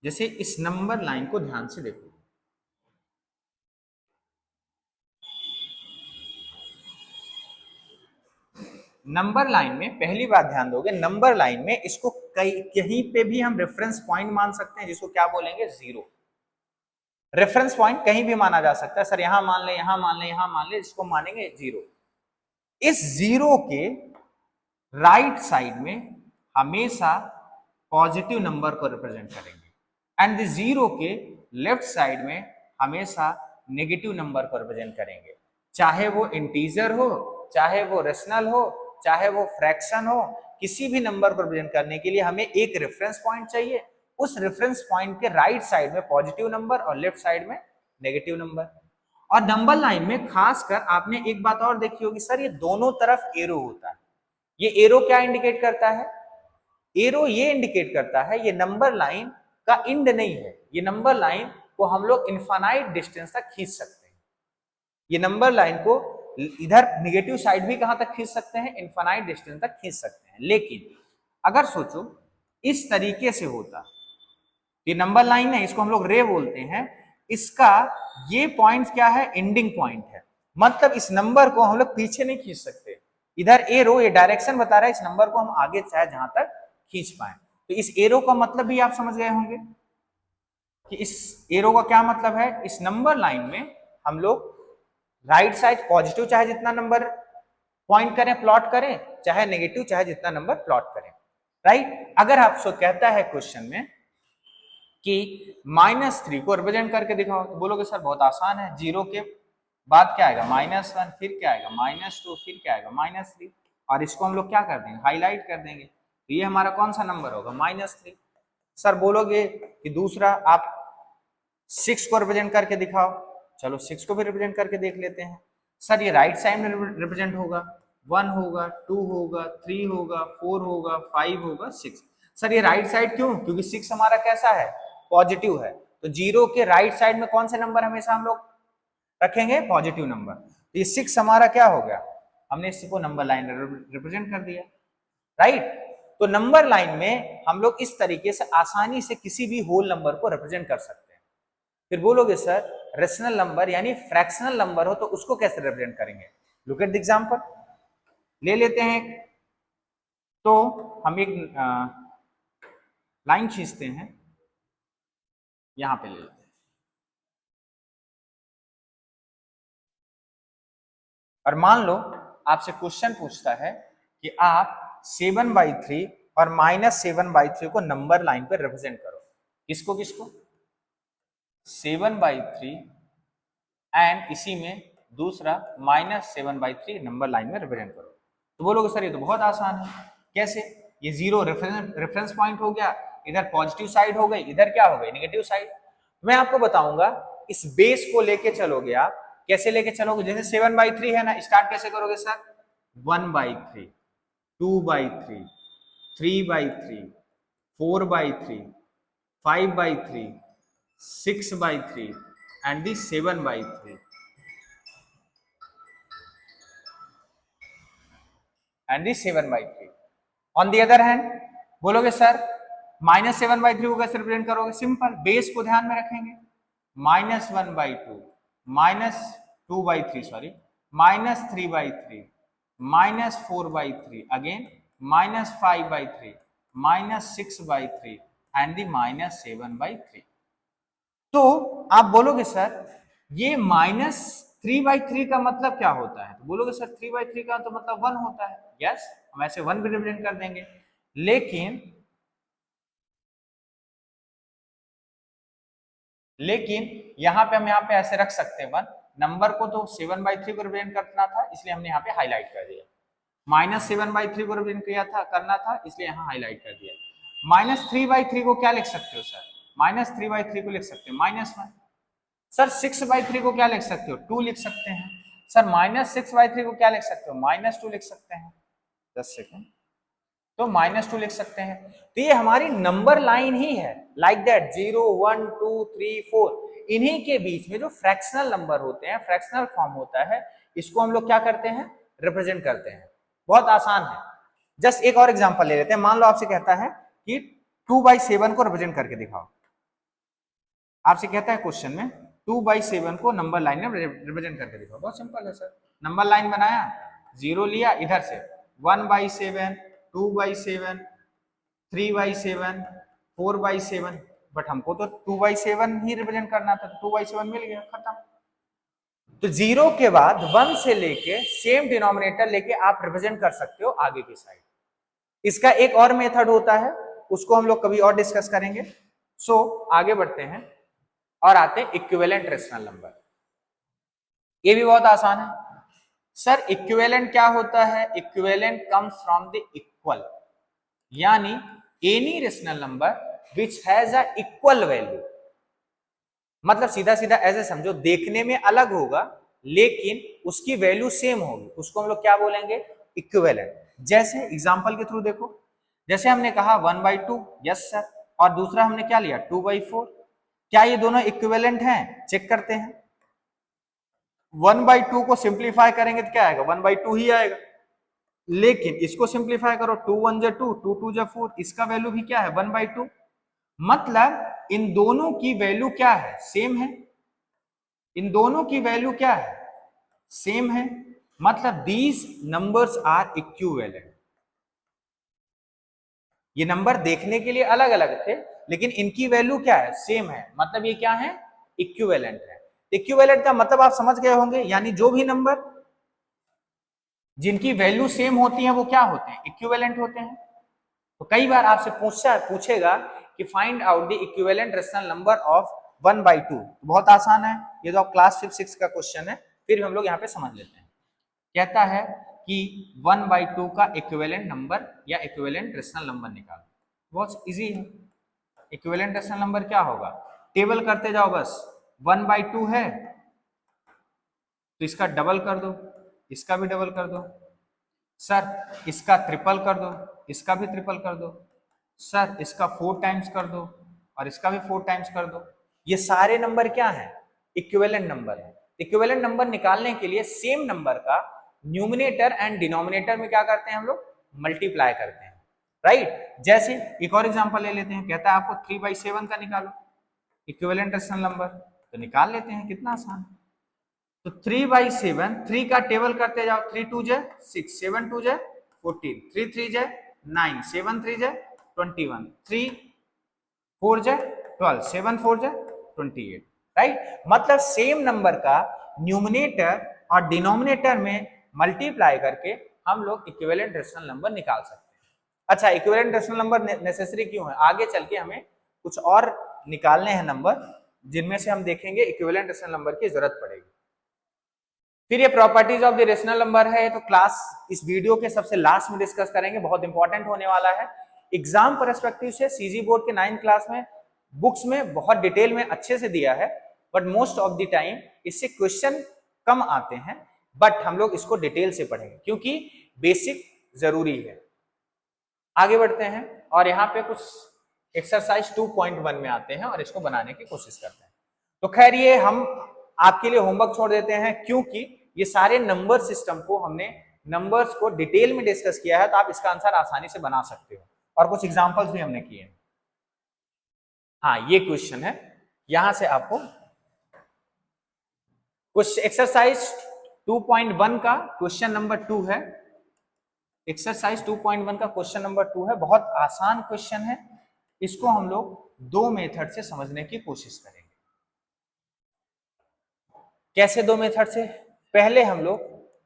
जैसे इस नंबर लाइन को ध्यान से देखो, नंबर लाइन में पहली बात ध्यान दोगे, नंबर लाइन में इसको कहीं पे भी हम रेफरेंस पॉइंट मान सकते हैं, जिसको क्या बोलेंगे, जीरो। रेफरेंस पॉइंट कहीं भी माना जा सकता है, सर यहां मान ले, यहां मान ले, यहां मान ले, इसको मानेंगे जीरो। इस जीरो के राइट साइड में हमेशा पॉजिटिव नंबर को रिप्रेजेंट करेंगे एंड द जीरो के लेफ्ट साइड में हमेशा नेगेटिव नंबर को रिप्रेजेंट करेंगे, चाहे वो इंटीजर हो, चाहे वो रेशनल हो, चाहे वो फ्रैक्शन हो। किसी भी नंबर को रिप्रेजेंट करने के लिए हमें एक रेफरेंस पॉइंट चाहिए, उस रेफरेंस पॉइंट के राइट साइड में पॉजिटिव नंबर और लेफ्ट साइड में नेगेटिव नंबर। और नंबर लाइन में खासकर आपने एक बात और देखी होगी, सर ये दोनों तरफ एरो होता है। ये एरो क्या इंडिकेट करता है, एरो ये इंडिकेट करता है ये नंबर लाइन का इंड नहीं है, ये नंबर लाइन को हम लोग इनफाइनाइट डिस्टेंस तक खींच सकते हैं। ये नंबर लाइन को इधर नेगेटिव साइड भी कहां तक खींच सकते हैं, इनफाइनाइट डिस्टेंस तक खींच सकते हैं। लेकिन अगर सोचो इस तरीके से होता, ये नंबर लाइन है, इसको हम लोग रे बोलते हैं, इसका ये पॉइंट क्या है, एंडिंग पॉइंट है, मतलब इस नंबर को हम लोग पीछे नहीं खींच सकते। इधर एरो ये डायरेक्शन बता रहा है, इस नंबर को हम आगे चाहे जहां तक खींच पाए। तो इस एरो का मतलब भी आप समझ गए होंगे कि इस एरो का क्या मतलब है, इस नंबर लाइन में हम लोग राइट साइड पॉजिटिव चाहे जितना नंबर पॉइंट करें, प्लॉट करें, चाहे नेगेटिव चाहे जितना नंबर प्लॉट करें, राइट। अगर आपसे कहता है क्वेश्चन में कि -3 को रिप्रेजेंट करके दिखाओ, तो बोलोगे सर बहुत आसान है, जीरो के बाद क्या आएगा, -1, फिर क्या आएगा, -2, फिर क्या आएगा, -3, और इसको हम लोग क्या कर देंगे, हाईलाइट कर देंगे, तो ये हमारा कौन सा नंबर होगा, -3। सर बोलोगे कि दूसरा आप 6 को रिप्रेजेंट करके दिखाओ, चलो 6 को भी रिप्रेजेंट करके देख लेते हैं। सर ये राइट साइड में रिप्रेजेंट होगा, 1 होगा, 2 होगा, 3 होगा, 4 होगा, 5 होगा, 6। सर ये राइट साइड क्यों, क्योंकि 6 हमारा कैसा है, पॉजिटिव है, तो जीरो के राइट साइड में कौन से नंबर हमेशा हम लोग रखेंगे, पॉजिटिव नंबर। तो ये 6 हमारा क्या हो गया, हमने इसको नंबर लाइन रिप्रेजेंट कर दिया, राइट। तो नंबर लाइन में हम लोग इस तरीके से आसानी से किसी भी होल नंबर को रिप्रेजेंट कर सकते हैं। फिर बोलोगे सर रेशनल नंबर यानी फ्रैक्शनल नंबर हो तो उसको कैसे रिप्रेजेंट करेंगे, लुक एट द एग्जांपल ले लेते हैं। तो हम एक लाइन खींचते हैं, यहां पे ले लेते हैं, और मान लो आपसे क्वेश्चन पूछता है कि आप 7/3 और -7/3 को नंबर लाइन पे रिप्रेजेंट करो, किसको किसको, 7/3 एंड इसी में दूसरा -7/3 नंबर लाइन में रिप्रेजेंट करो। तो बोलोगे सर ये तो बहुत आसान है, कैसे, ये जीरो रेफरेंस पॉइंट हो गया, इधर पॉजिटिव साइड हो गई, इधर क्या हो गई, नेगेटिव साइड। मैं आपको बताऊंगा, इस बेस को लेके चलोगे आप, कैसे लेके चलोगे, जैसे 7/3 है ना, स्टार्ट कैसे करोगे sir, 1/3, 2/3, 3/3, 4/3, 5/3, 6/3 and the 7/3 and the 7/3। on the other hand बोलोगे सर -7/3 को कैसे रिप्रेजेंट करोगे, सिंपल, बेस को ध्यान में रखेंगे, -1/2, -2/3 सॉरी, -3/3, -4/3, अगेन -5/3, -6/3 एंड द -7/3। तो आप बोलोगे सर ये -3/3 का मतलब क्या होता है, तो बोलोगे सर 3/3 का तो मतलब 1 होता है। यस, हम ऐसे 1 भी रिप्रेजेंट कर देंगे, लेकिन यहां पे हम ऐसे रख सकते हैं 1 नंबर को, तो 7/3 को रिप्रेजेंट करना था इसलिए हमने यहाँ पे हाईलाइट कर दिया। -7/3 को रिप्रेजेंट किया था करना था इसलिए यहाँ हाईलाइट कर दिया। -3/3 को क्या लिख सकते हो सर, -3/3 को लिख सकते हो -1। सर 6/3 को क्या लिख सकते हो, 2 लिख सकते हैं। सर -6/3 को क्या लिख सकते हो, -2 लिख सकते हैं। 10 सेकेंड, तो -2 लिख सकते हैं। तो ये हमारी नंबर लाइन ही है, लाइक दैट 0 1 2 3 4। इन्हीं के बीच में जो फ्रैक्शनल नंबर होते हैं, फ्रैक्शनल फॉर्म होता है, इसको हम लोग क्या करते हैं, रिप्रेजेंट करते हैं। बहुत आसान है। जस्ट एक और एग्जांपल ले लेते हैं। मान लो आपसे कहता है कि 2/7 को रिप्रेजेंट करके दिखाओ। आपसे कहता है क्वेश्चन में 2/7 को नंबर लाइन में रिप्रेजेंट करके दिखाओ। बहुत सिंपल है सर, नंबर लाइन बनाया, 0 लिया, इधर से 1/7, 2/7, 3/7, 4/7, बट हमको तो 2/7 ही रिप्रेजेंट करना था, तो 2/7 मिल गया, खत्म। तो 0 के बाद 1 से लेके सेम डिनोमिनेटर लेके आप रिप्रेजेंट कर सकते हो आगे की साइड। इसका एक और मेथड होता है, उसको हम लोग कभी और डिस्कस करेंगे। सो आगे बढ़ते हैं और आते हैं इक्विवेलेंट रेशनल नंबर। ये भी बहुत आसान है सर। इक्विवेलेंट क्या होता है, equivalent comes from the equal, यानी any rational number which has a equal value. मतलब सीधा सीधा ऐसे समझो, देखने में अलग होगा लेकिन उसकी वैल्यू सेम होगी, उसको हम लोग क्या बोलेंगे, इक्विवेलेंट। जैसे एग्जांपल के थ्रू देखो, जैसे हमने कहा 1/2, यस सर, और दूसरा हमने क्या लिया 2/4। क्या ये दोनों इक्विवेलेंट हैं, चेक करते हैं। 1/2 को सिंप्लीफाई करेंगे तो क्या आएगा, 1/2 ही आएगा। लेकिन इसको सिंप्लीफाई करो, 2 1 जा 2, 2 2 जा 4, इसका वैल्यू भी क्या है 1/2। मतलब इन दोनों की वैल्यू क्या है, सेम है। इन दोनों की वैल्यू क्या है, सेम है। मतलब दीज नंबर्स आर इक्विवेलेंट। ये नंबर देखने के लिए अलग अलग थे लेकिन इनकी वैल्यू क्या है, सेम है। मतलब ये क्या है, इक्विवेलेंट है। इक्विवेलेंट का मतलब आप समझ गए होंगे, यानी जो भी नंबर जिनकी वैल्यू सेम होती है वो क्या होते हैं, इक्विवेलेंट होते हैं। तो कई बार आपसे पूछेगा कि find out the equivalent rational number of 1/2। बहुत आसान है, ये तो क्लास 5 6 का क्वेश्चन है, फिर हम लोग यहाँ पे समझ लेते हैं। कहता है कि 1/2 का इक्विवेलेंट नंबर या इक्विवेलेंट रेशनल नंबर निकालो। बहुत इजी है। इक्विवेलेंट रेशनल नंबर क्या होगा, टेबल करते जाओ बस। 1/2 है तो इसका डबल कर दो, इसका भी डबल कर दो। सर इसका ट्रिपल कर दो, इसका भी ट्रिपल कर दो। सर इसका 4 टाइम्स कर दो और इसका भी 4 टाइम्स कर दो। ये सारे नंबर क्या हैं, इक्विवेलेंट नंबर है। इक्विवेलेंट नंबर निकालने के लिए सेम नंबर का न्यूमिनेटर एंड डिनोमिनेटर में क्या करते हैं हम लोग, मल्टीप्लाई करते हैं, राइट। जैसे एक और एग्जांपल ले लेते हैं, कहता है आपको 3/7 का निकालो इक्विवेलेंट रेशनल नंबर, तो निकाल लेते हैं, कितना आसान है। तो 3/7, 3 का टेबल करते जाओ, 3 2 जा 6, 7 2 जा 14, 3 3 जा 9, 7 3 जा 21, 3 4 जा 12, 7 4 जा 28, राइट। मतलब सेम नंबर का न्यूमिनेटर और डिनोमिनेटर में मल्टीप्लाई करके हम लोग इक्विवेलेंट रेशनल नंबर निकाल सकते हैं। अच्छा, इक्विवेलेंट रेशनल नंबर नेसेसरी क्यों है, आगे चल के हमें कुछ और निकालने हैं नंबर जिनमें से हम देखेंगे इक्विवेलेंट रेशनल नंबर की जरूरत पड़ेगी। फिर ये properties of the rational number है, तो क्लास इस वीडियो के सबसे लास्ट में डिस्कस करेंगे, बहुत इंपॉर्टेंट होने वाला है। एग्जाम पर्सपेक्टिव से सीजी बोर्ड के 9th क्लास में बुक्स में बहुत डिटेल में अच्छे से दिया है, but most of the time इससे क्वेश्चन कम आते हैं, बट हम लोग इसको डिटेल से पढ़ेंगे क्योंकि बेसिक जरूरी है। आगे बढ़ते हैं और यहाँ पे कुछ एक्सरसाइज 2.1 में आते हैं और इसको बनाने की कोशिश करते हैं। तो खैर ये हम आपके लिए होमवर्क छोड़ देते हैं क्योंकि ये सारे नंबर सिस्टम को हमने नंबर्स को डिटेल में डिस्कस किया है, तो आप इसका आंसर आसानी से बना सकते हो और कुछ एग्जांपल्स भी हमने किए हैं। हाँ, ये क्वेश्चन है, यहां से आपको कुछ एक्सरसाइज 2.1 का क्वेश्चन नंबर 2 है, एक्सरसाइज 2.1 का क्वेश्चन नंबर 2 है। बहुत आसान क्वेश्चन है, इसको हम लोग दो मेथड से समझने की कोशिश करेंगे। कैसे दो मेथड से? पहले हम लोग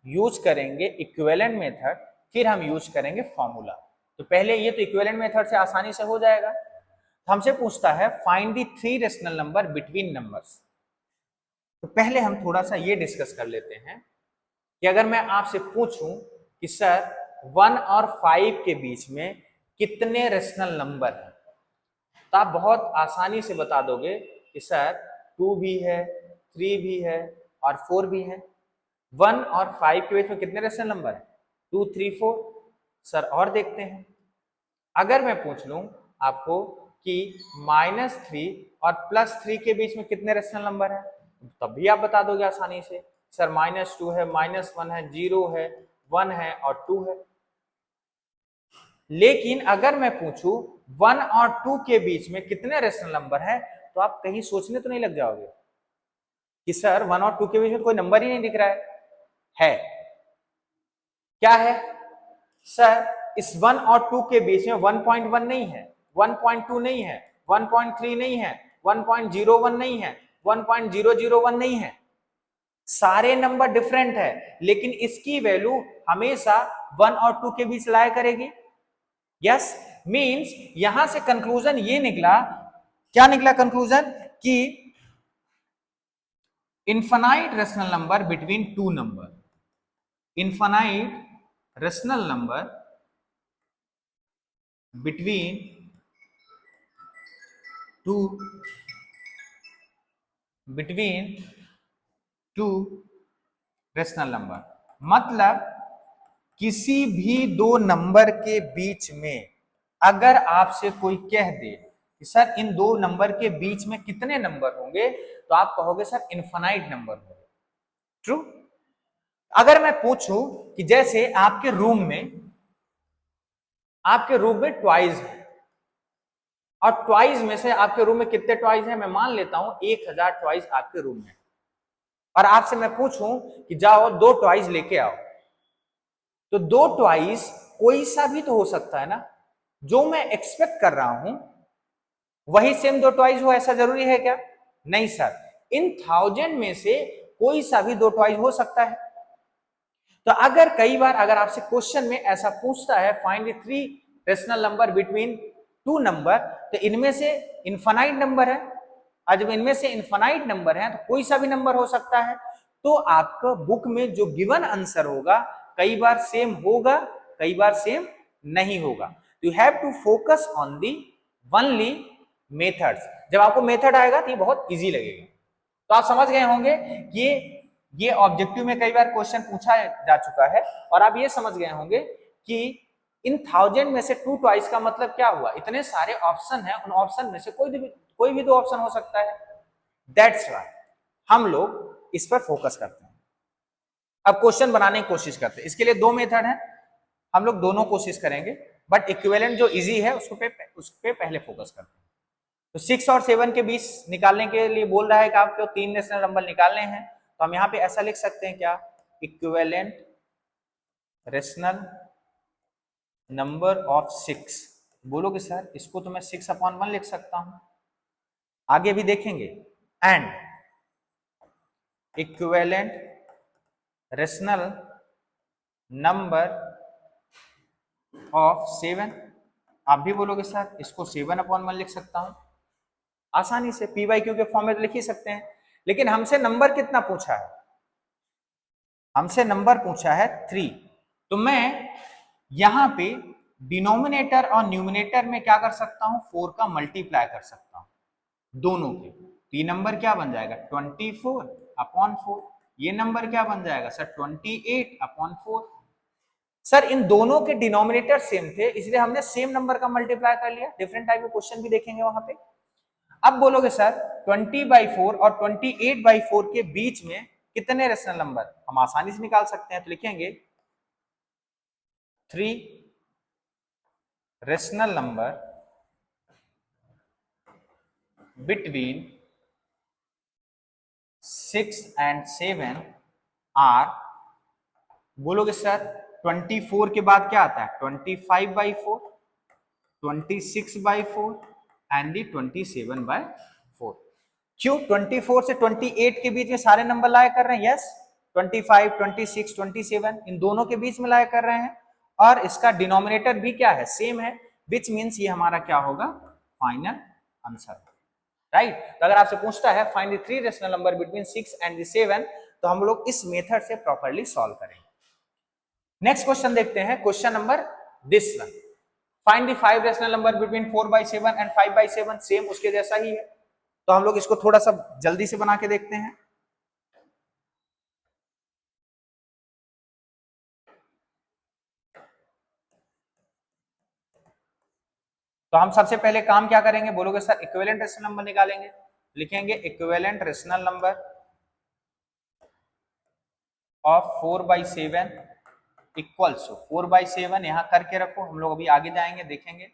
यूज करेंगे इक्विवेलेंट मेथड, फिर हम यूज करेंगे फॉर्मूला। तो पहले ये तो इक्विवेलेंट मेथड से आसानी से हो जाएगा। तो हमसे पूछता है find the three rational number between numbers. तो पहले हम थोड़ा सा ये डिस्कस कर लेते हैं कि अगर मैं आपसे पूछूं कि सर 1 और 5 के बीच में कितने रेशनल नंबर हैं, तो आप बहुत आसानी से बता दोगे कि सर 2 भी है, 3 भी है और 4 भी है। 1 और 5 के बीच में कितने रेशनल नंबर है? 2, 3, 4। सर और देखते हैं, अगर मैं पूछ लूं आपको कि -3 और +3 के बीच में कितने रेशनल नंबर है, तब भी आप बता दोगे आसानी से। सर -2 है, -1 है, 0 है, 1 है और 2 है। लेकिन अगर मैं पूछूं 1 और 2 के बीच में कितने रेशनल नंबर है, तो आप कहीं सोचने तो नहीं लग जाओगे कि सर 1 और 2 के बीच में कोई नंबर ही नहीं दिख रहा है। क्या है? सर इस 1 और 2 के बीच में 1.1 नहीं है, 1.2 नहीं है, 1.3 नहीं है, 1.01 नहीं है, 1.001 नहीं है। सारे नंबर डिफरेंट है, लेकिन इसकी वैल्यू हमेशा 1 और 2 के बीच लाया करेगी। यस, मींस यहां से कंक्लूजन ये निकला, क्या निकला कंक्लूजन? कि infinite rational number between two number, infinite rational number between two rational number, मतलब किसी भी दो नंबर के बीच में अगर आपसे कोई कह दे कि सर इन दो नंबर के बीच में कितने नंबर होंगे, तो आप कहोगे सर इनफाइनाइट नंबर होंगे। ट्रू। अगर मैं पूछूं कि जैसे आपके रूम में ट्वाइज है, और ट्वाइज में से आपके रूम में कितने ट्वाइज हैं? मैं मान लेता हूं 1000 ट्वाइज आपके रूम में, और आपसे मैं पूछूं कि जाओ 2 ट्वाइज लेके आओ, तो 2 ट्वाइस कोई सा भी तो हो सकता है ना। जो मैं एक्सपेक्ट कर रहा हूं वही सेम 2 ट्वाइस हो, ऐसा जरूरी है क्या? नहीं सर, इन 1000 में से कोई सा भी 2 ट्वाइस हो सकता है। तो अगर कई बार अगर आपसे क्वेश्चन में ऐसा पूछता है find the three rational number between two number, तो इनमें से इनफाइनाइट नंबर है, और जब इनमें से इनफाइनाइट नंबर है तो कोई सा भी नंबर हो सकता है। तो आपका बुक में जो गिवन आंसर होगा कई बार सेम होगा, कई बार सेम नहीं होगा। You have to focus on the only methods. जब आपको मेथड आएगा तो ये बहुत इजी लगेगा। तो आप समझ गए होंगे कि ये ऑब्जेक्टिव में कई बार क्वेश्चन पूछा जा चुका है, और आप ये समझ गए होंगे कि इन 1000 में से 2 ट्वाइस का मतलब क्या हुआ? इतने सारे ऑप्शन हैं, उन ऑप्शन में से कोई भी 2 ऑप्शन हो सकता है। दैट्स व्हाई हम लोग इस पर फोकस करते हैं। अब क्वेश्चन बनाने की कोशिश करते हैं। इसके लिए 2 मेथड है, हम लोग दोनों कोशिश करेंगे, बट इक्विवेलेंट जो इजी है उस पे पहले फोकस करते हैं। तो 6 और 7 के बीच निकालने के लिए बोल रहा है कि आपको 3 रेशनल नंबर निकालने हैं, तो हम यहाँ पे ऐसा लिख सकते हैं क्या? Equivalent rational number of 6। बोलोगे सर इसको तो मैं 6/1 लिख सकता हूं, आगे भी देखेंगे। And equivalent rational number of 7, आप भी बोलोगे सर इसको 7/1 लिख सकता हूं, आसानी से पी वाई क्यू के फॉर्म में लिख ही सकते हैं। लेकिन हमसे नंबर कितना पूछा है? हमसे नंबर पूछा है 3। तो मैं यहां पे डिनोमिनेटर और न्यूमिनेटर में क्या कर सकता हूं? 4 का मल्टीप्लाई कर सकता हूं दोनों के। तो ये नंबर क्या बन जाएगा? 24/4। ये नंबर क्या बन जाएगा सर? 28/4। सर इन दोनों के डिनोमिनेटर सेम थे, इसलिए हमने सेम नंबर का मल्टीप्लाई कर लिया। डिफरेंट टाइप के क्वेश्चन भी देखेंगे वहां पे। अब बोलोगे सर 20/4 और 28/4 के बीच में कितने रेशनल नंबर? हम आसानी से निकाल सकते हैं। तो लिखेंगे 3 rational number between 6 and 7 are बोलोगे सर 24 के बाद क्या आता है 25/4, 26/4 एंड दी 27/4। क्यों 24 से 28 के बीच में सारे नंबर लाया कर रहे हैं? यस, 25, 26, 27 इन दोनों के बीच में लाया कर रहे हैं और इसका डिनोमिनेटर भी क्या है? सेम है, विच मीन्स ये हमारा क्या होगा? Final answer, right. तो अगर आपसे पूछता है find the 3 rational number between 6 and 7 तो हम लोग इस मेथड से प्रॉपर्ली सॉल्व करेंगे। नेक्स्ट क्वेश्चन देखते हैं, question number this one, find the 5 rational number between 4/7 and 5/7। Same उसके जैसा ही है, तो हम लोग इसको थोड़ा सा जल्दी से बना के देखते हैं। तो हम सबसे पहले काम क्या करेंगे? बोलोगे सर इक्विवेलेंट रेशनल नंबर निकालेंगे। लिखेंगे equivalent rational number of 4/7 equals 4/7। यहां करके रखो, हम लोग अभी आगे जाएंगे देखेंगे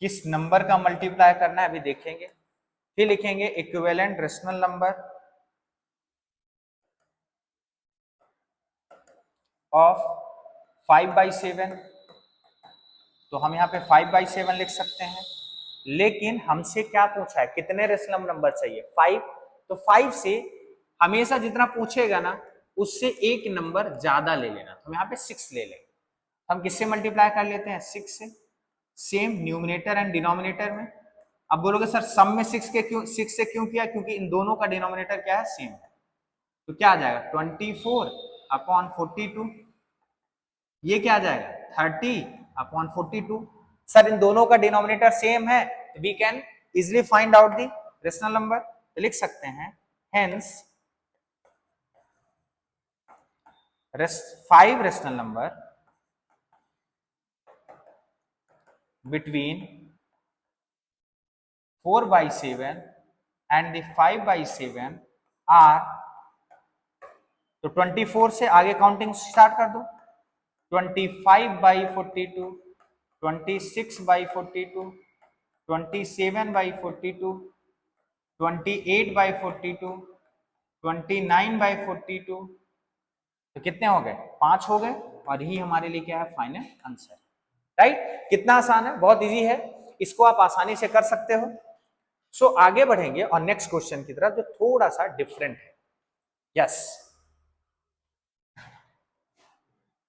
किस नंबर का मल्टीप्लाई करना है, अभी देखेंगे। फिर लिखेंगे इक्विवेलेंट रेशनल नंबर ऑफ 5/7। तो हम यहाँ पे 5/7 लिख सकते हैं, लेकिन हमसे क्या पूछा है? कितने रेशनल नंबर चाहिए? 5। तो 5 से हमेशा जितना पूछेगा ना उससे एक नंबर ज्यादा ले लेना। तो हम यहाँ पे 6 ले लेंगे। हम किससे मल्टीप्लाई कर लेते हैं? 6 से। सेम न्यूमिनेटर एंड डिनोमिनेटर में। अब बोलोगे सर सम में 6 से क्यों किया? क्योंकि इन दोनों का डिनोमिनेटर क्या है? सेम है। तो क्या आ जाएगा? 24/42। ये क्या आ जाएगा? 30/42। सर इन दोनों का डिनोमिनेटर सेम है, तो we can easily find out the rational number. तो लिख सकते हैं hence 5 rational number between 4/7 and the 5/7 are, तो 24 से आगे काउंटिंग स्टार्ट कर दो। 25/42, 26/42, 27/42, 28/42, 29/42। तो कितने हो गए? 5 हो गए, और यही हमारे लिए क्या है? Final answer, right. कितना आसान है, बहुत इजी है, इसको आप आसानी से कर सकते हो। सो आगे बढ़ेंगे और नेक्स्ट क्वेश्चन की तरफ जो थोड़ा सा डिफरेंट है। यस,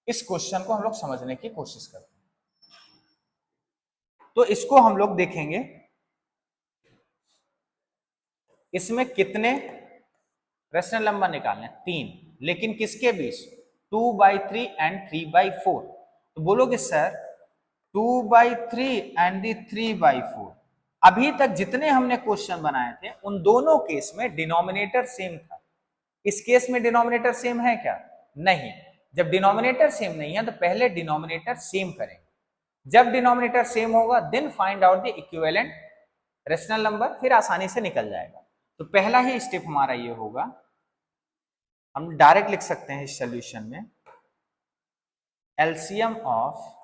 इस क्वेश्चन को हम लोग समझने की कोशिश करते हैं। तो इसको हम लोग देखेंगे, इसमें कितने रेशनल नंबर निकालने? 3, लेकिन किसके बीच? 2/3 एंड 3/4। तो बोलोगे सर 2/3 एंड 3/4। अभी तक जितने हमने क्वेश्चन बनाए थे उन दोनों केस में डिनोमिनेटर सेम था। इस केस में डिनोमिनेटर सेम है क्या? नहीं। जब डिनोमिनेटर सेम नहीं है तो पहले डिनोमिनेटर सेम करेंगे। जब डिनोमिनेटर सेम होगा then find out the equivalent rational number, फिर आसानी से निकल जाएगा। तो पहला ही स्टेप हमारा ये होगा, हम डायरेक्ट लिख सकते हैं इस सॉल्यूशन में एलसीएम ऑफ,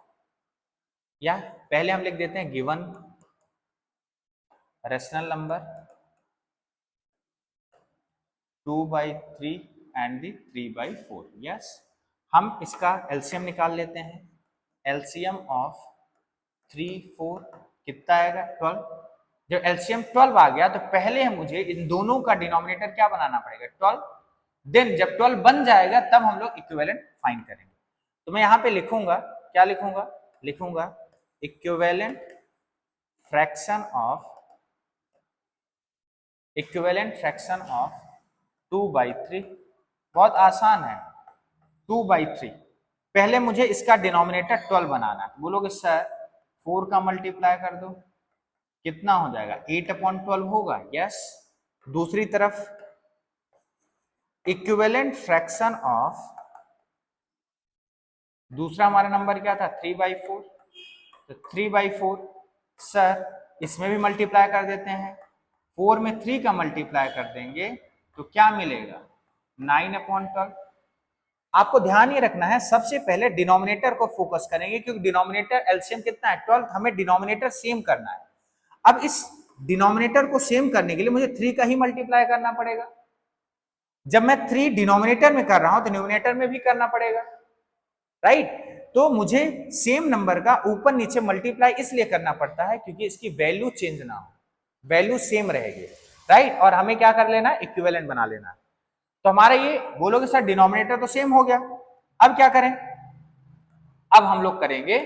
या पहले हम लिख देते हैं given rational number 2/3 and 3/4। Yes, हम इसका एलसीएम निकाल लेते हैं। एलसीएम ऑफ 3, 4 कितना आएगा? 12। जब एलसीएम 12 आ गया तो पहले मुझे इन दोनों का डिनोमिनेटर क्या बनाना पड़ेगा? 12। देन जब 12 बन जाएगा तब हम लोग इक्विवेलेंट फाइंड करेंगे। तो मैं यहां पे लिखूंगा, क्या लिखूंगा? लिखूंगा इक्विवेलेंट फ्रैक्शन ऑफ 2/3। बहुत आसान है, 2/3। पहले मुझे इसका डिनोमिनेटर 12 बनाना है। बोलोगे सर 4 का मल्टीप्लाई कर दो, कितना हो जाएगा? 8/12 होगा। यस। दूसरी तरफ इक्विवेलेंट फ्रैक्शन ऑफ, दूसरा हमारा नंबर क्या था? 3/4। तो 3/4 सर इसमें भी मल्टीप्लाई कर देते हैं। 4 में 3 का मल्टीप्लाई कर देंगे तो क्या मिलेगा? 9/12। आपको ध्यान ये रखना है, सबसे पहले डिनोमिनेटर को फोकस करेंगे क्योंकि डिनोमिनेटर एलसीएम कितना है? 12। हमें डिनोमिनेटर सेम करना है। अब इस डिनोमिनेटर को सेम करने के लिए मुझे 3 का ही मल्टीप्लाई करना पड़ेगा। जब मैं 3 डिनोमिनेटर में कर रहा हूं तो न्यूमिनेटर में भी करना पड़ेगा, राइट। तो मुझे सेम नंबर का ऊपर नीचे मल्टीप्लाई इसलिए करना पड़ता है क्योंकि इसकी वैल्यू चेंज ना हो, वैल्यू सेम रहेगी, राइट। और हमें क्या कर लेना है, इक्विवेलेंट बना लेना है। तो हमारा ये बोलोगे सर डिनोमिनेटर तो सेम हो गया, अब क्या करें? अब हम लोग करेंगे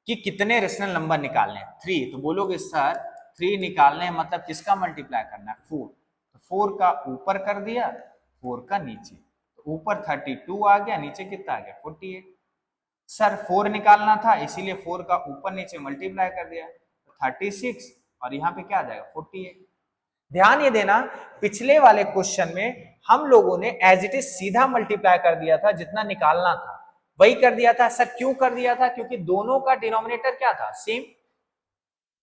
कि कितने रेशनल नंबर निकालने हैं, 3। तो बोलोगे सर 3 निकालने मतलब किसका मल्टीप्लाई करना है, 4। तो 4 का ऊपर कर दिया, 4 का नीचे, तो ऊपर 32 आ गया, नीचे कितना आ गया 48। सर 4 निकालना था इसीलिए 4 का ऊपर नीचे मल्टीप्लाई कर दिया, तो 36, और यहाँ पे क्या आ जाएगा 48। ध्यान ये देना, पिछले वाले क्वेश्चन में हम लोगों ने एज इट इज सीधा मल्टीप्लाई कर दिया था, जितना निकालना था वही कर दिया था। सर क्यों कर दिया था? क्योंकि दोनों का डिनोमिनेटर क्या था, सेम।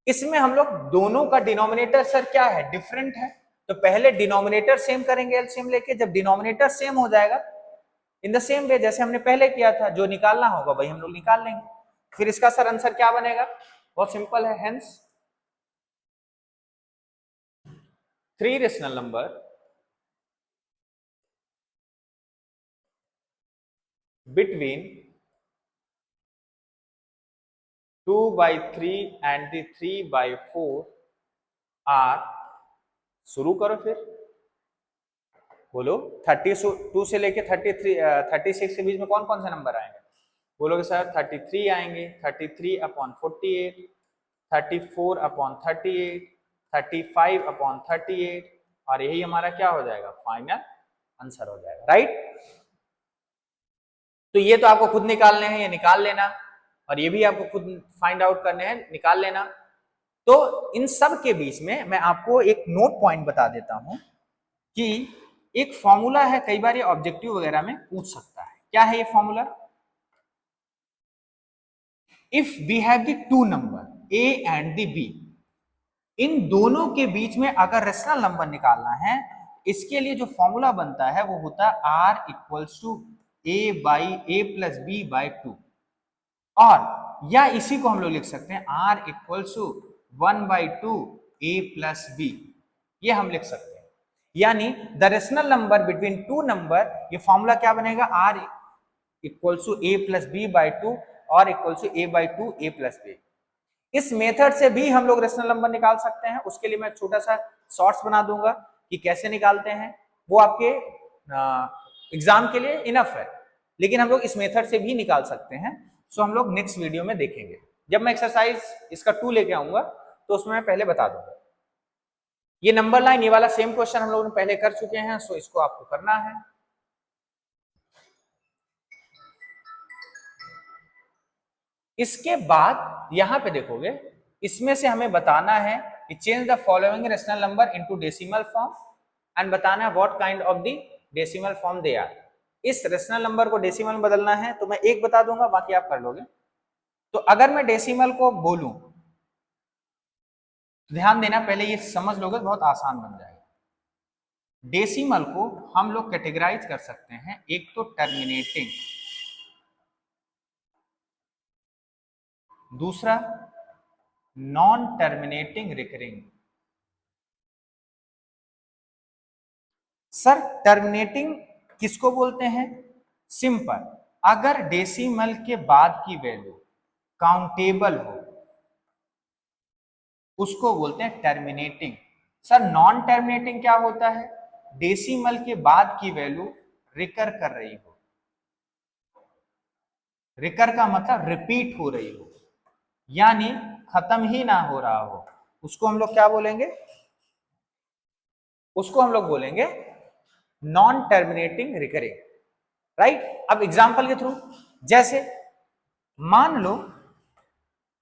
इसमें हम लोग दोनों का डिनोमिनेटर सर क्या है, डिफरेंट है। तो पहले डिनोमिनेटर सेम करेंगे एलसीएम लेके, जब डिनोमिनेटर सेम हो जाएगा इन द सेम वे जैसे हमने पहले किया था, जो निकालना होगा वही हम लोग निकाल लेंगे। फिर इसका सर आंसर क्या बनेगा, बहुत सिंपल है। Hence 3 rational number between 2/3 and the 3/4 are, शुरू करो फिर, बोलो 32 से लेके 36 के बीच में कौन कौन से नंबर आएंगे? बोलोगे सर 33 आएंगे, 33/48, 34/38, 35/38, और यही हमारा क्या हो जाएगा, फाइनल आंसर हो जाएगा, राइट। तो ये तो आपको खुद निकालने हैं, ये निकाल लेना, और ये भी आपको खुद फाइंड आउट करने हैं, निकाल लेना। तो इन सब के बीच में मैं आपको एक नोट पॉइंट बता देता हूं कि एक फॉर्मूला है, कई बार ये ऑब्जेक्टिव वगैरह में पूछ सकता है। क्या है ये formula? If we have the two number A and the B, इन दोनों के बीच में अगर रेशनल नंबर निकालना है, इसके लिए जो फॉर्मूला बनता है वो होता है R equals to A plus B by 2, और या इसी को हम लोग लिख सकते हैं R equals to 1/2 A plus B, ये हम लिख सकते हैं। यानी the rational number between two number, ये फॉर्मूला क्या बनेगा, R equals to A plus B by 2 और equals to a/2 a plus B. इस मेथड से भी हम लोग रेशनल नंबर निकाल सकते हैं। उसके लिए मैं छोटा सा शॉर्ट्स बना दूंगा कि कैसे निकालते हैं, वो आपके एग्जाम के लिए इनफ है, लेकिन हम लोग इस मेथड से भी निकाल सकते हैं। सो हम लोग नेक्स्ट वीडियो में देखेंगे, जब मैं एक्सरसाइज इसका 2 लेके आऊंगा तो उसमें मैं पहले बता दूंगा। ये नंबर लाइन, ये वाला सेम क्वेश्चन हम लोगों ने पहले कर चुके हैं, सो इसको आपको करना है। इसके बाद यहां पे देखोगे, इसमें से हमें बताना है कि change the following rational number into decimal form and बताना है what kind of the decimal form they are. इस रेशनल नंबर को डेसिमल में बदलना है, तो मैं एक बता दूंगा, बाकी आप कर लोगे। तो अगर मैं डेसिमल को बोलूं, तो ध्यान देना, पहले ये समझ लोगे बहुत आसान बन जाएगा। डेसिमल को हम लोग कैटेगराइज कर सकते हैं, एक तो टर्मिनेटिंग, दूसरा non terminating recurring. Sir terminating किसको बोलते हैं? सिंपल, अगर डेसिमल के बाद की वैल्यू काउंटेबल हो उसको बोलते हैं टर्मिनेटिंग। सर नॉन टर्मिनेटिंग क्या होता है? डेसिमल के बाद की वैल्यू रिकर कर रही हो, रिकर का मतलब रिपीट हो रही हो, यानी खत्म ही ना हो रहा हो, उसको हम लोग क्या बोलेंगे? उसको हम लोग बोलेंगे नॉन टर्मिनेटिंग रिकरिंग, राइट। अब एग्जांपल के थ्रू, जैसे मान लो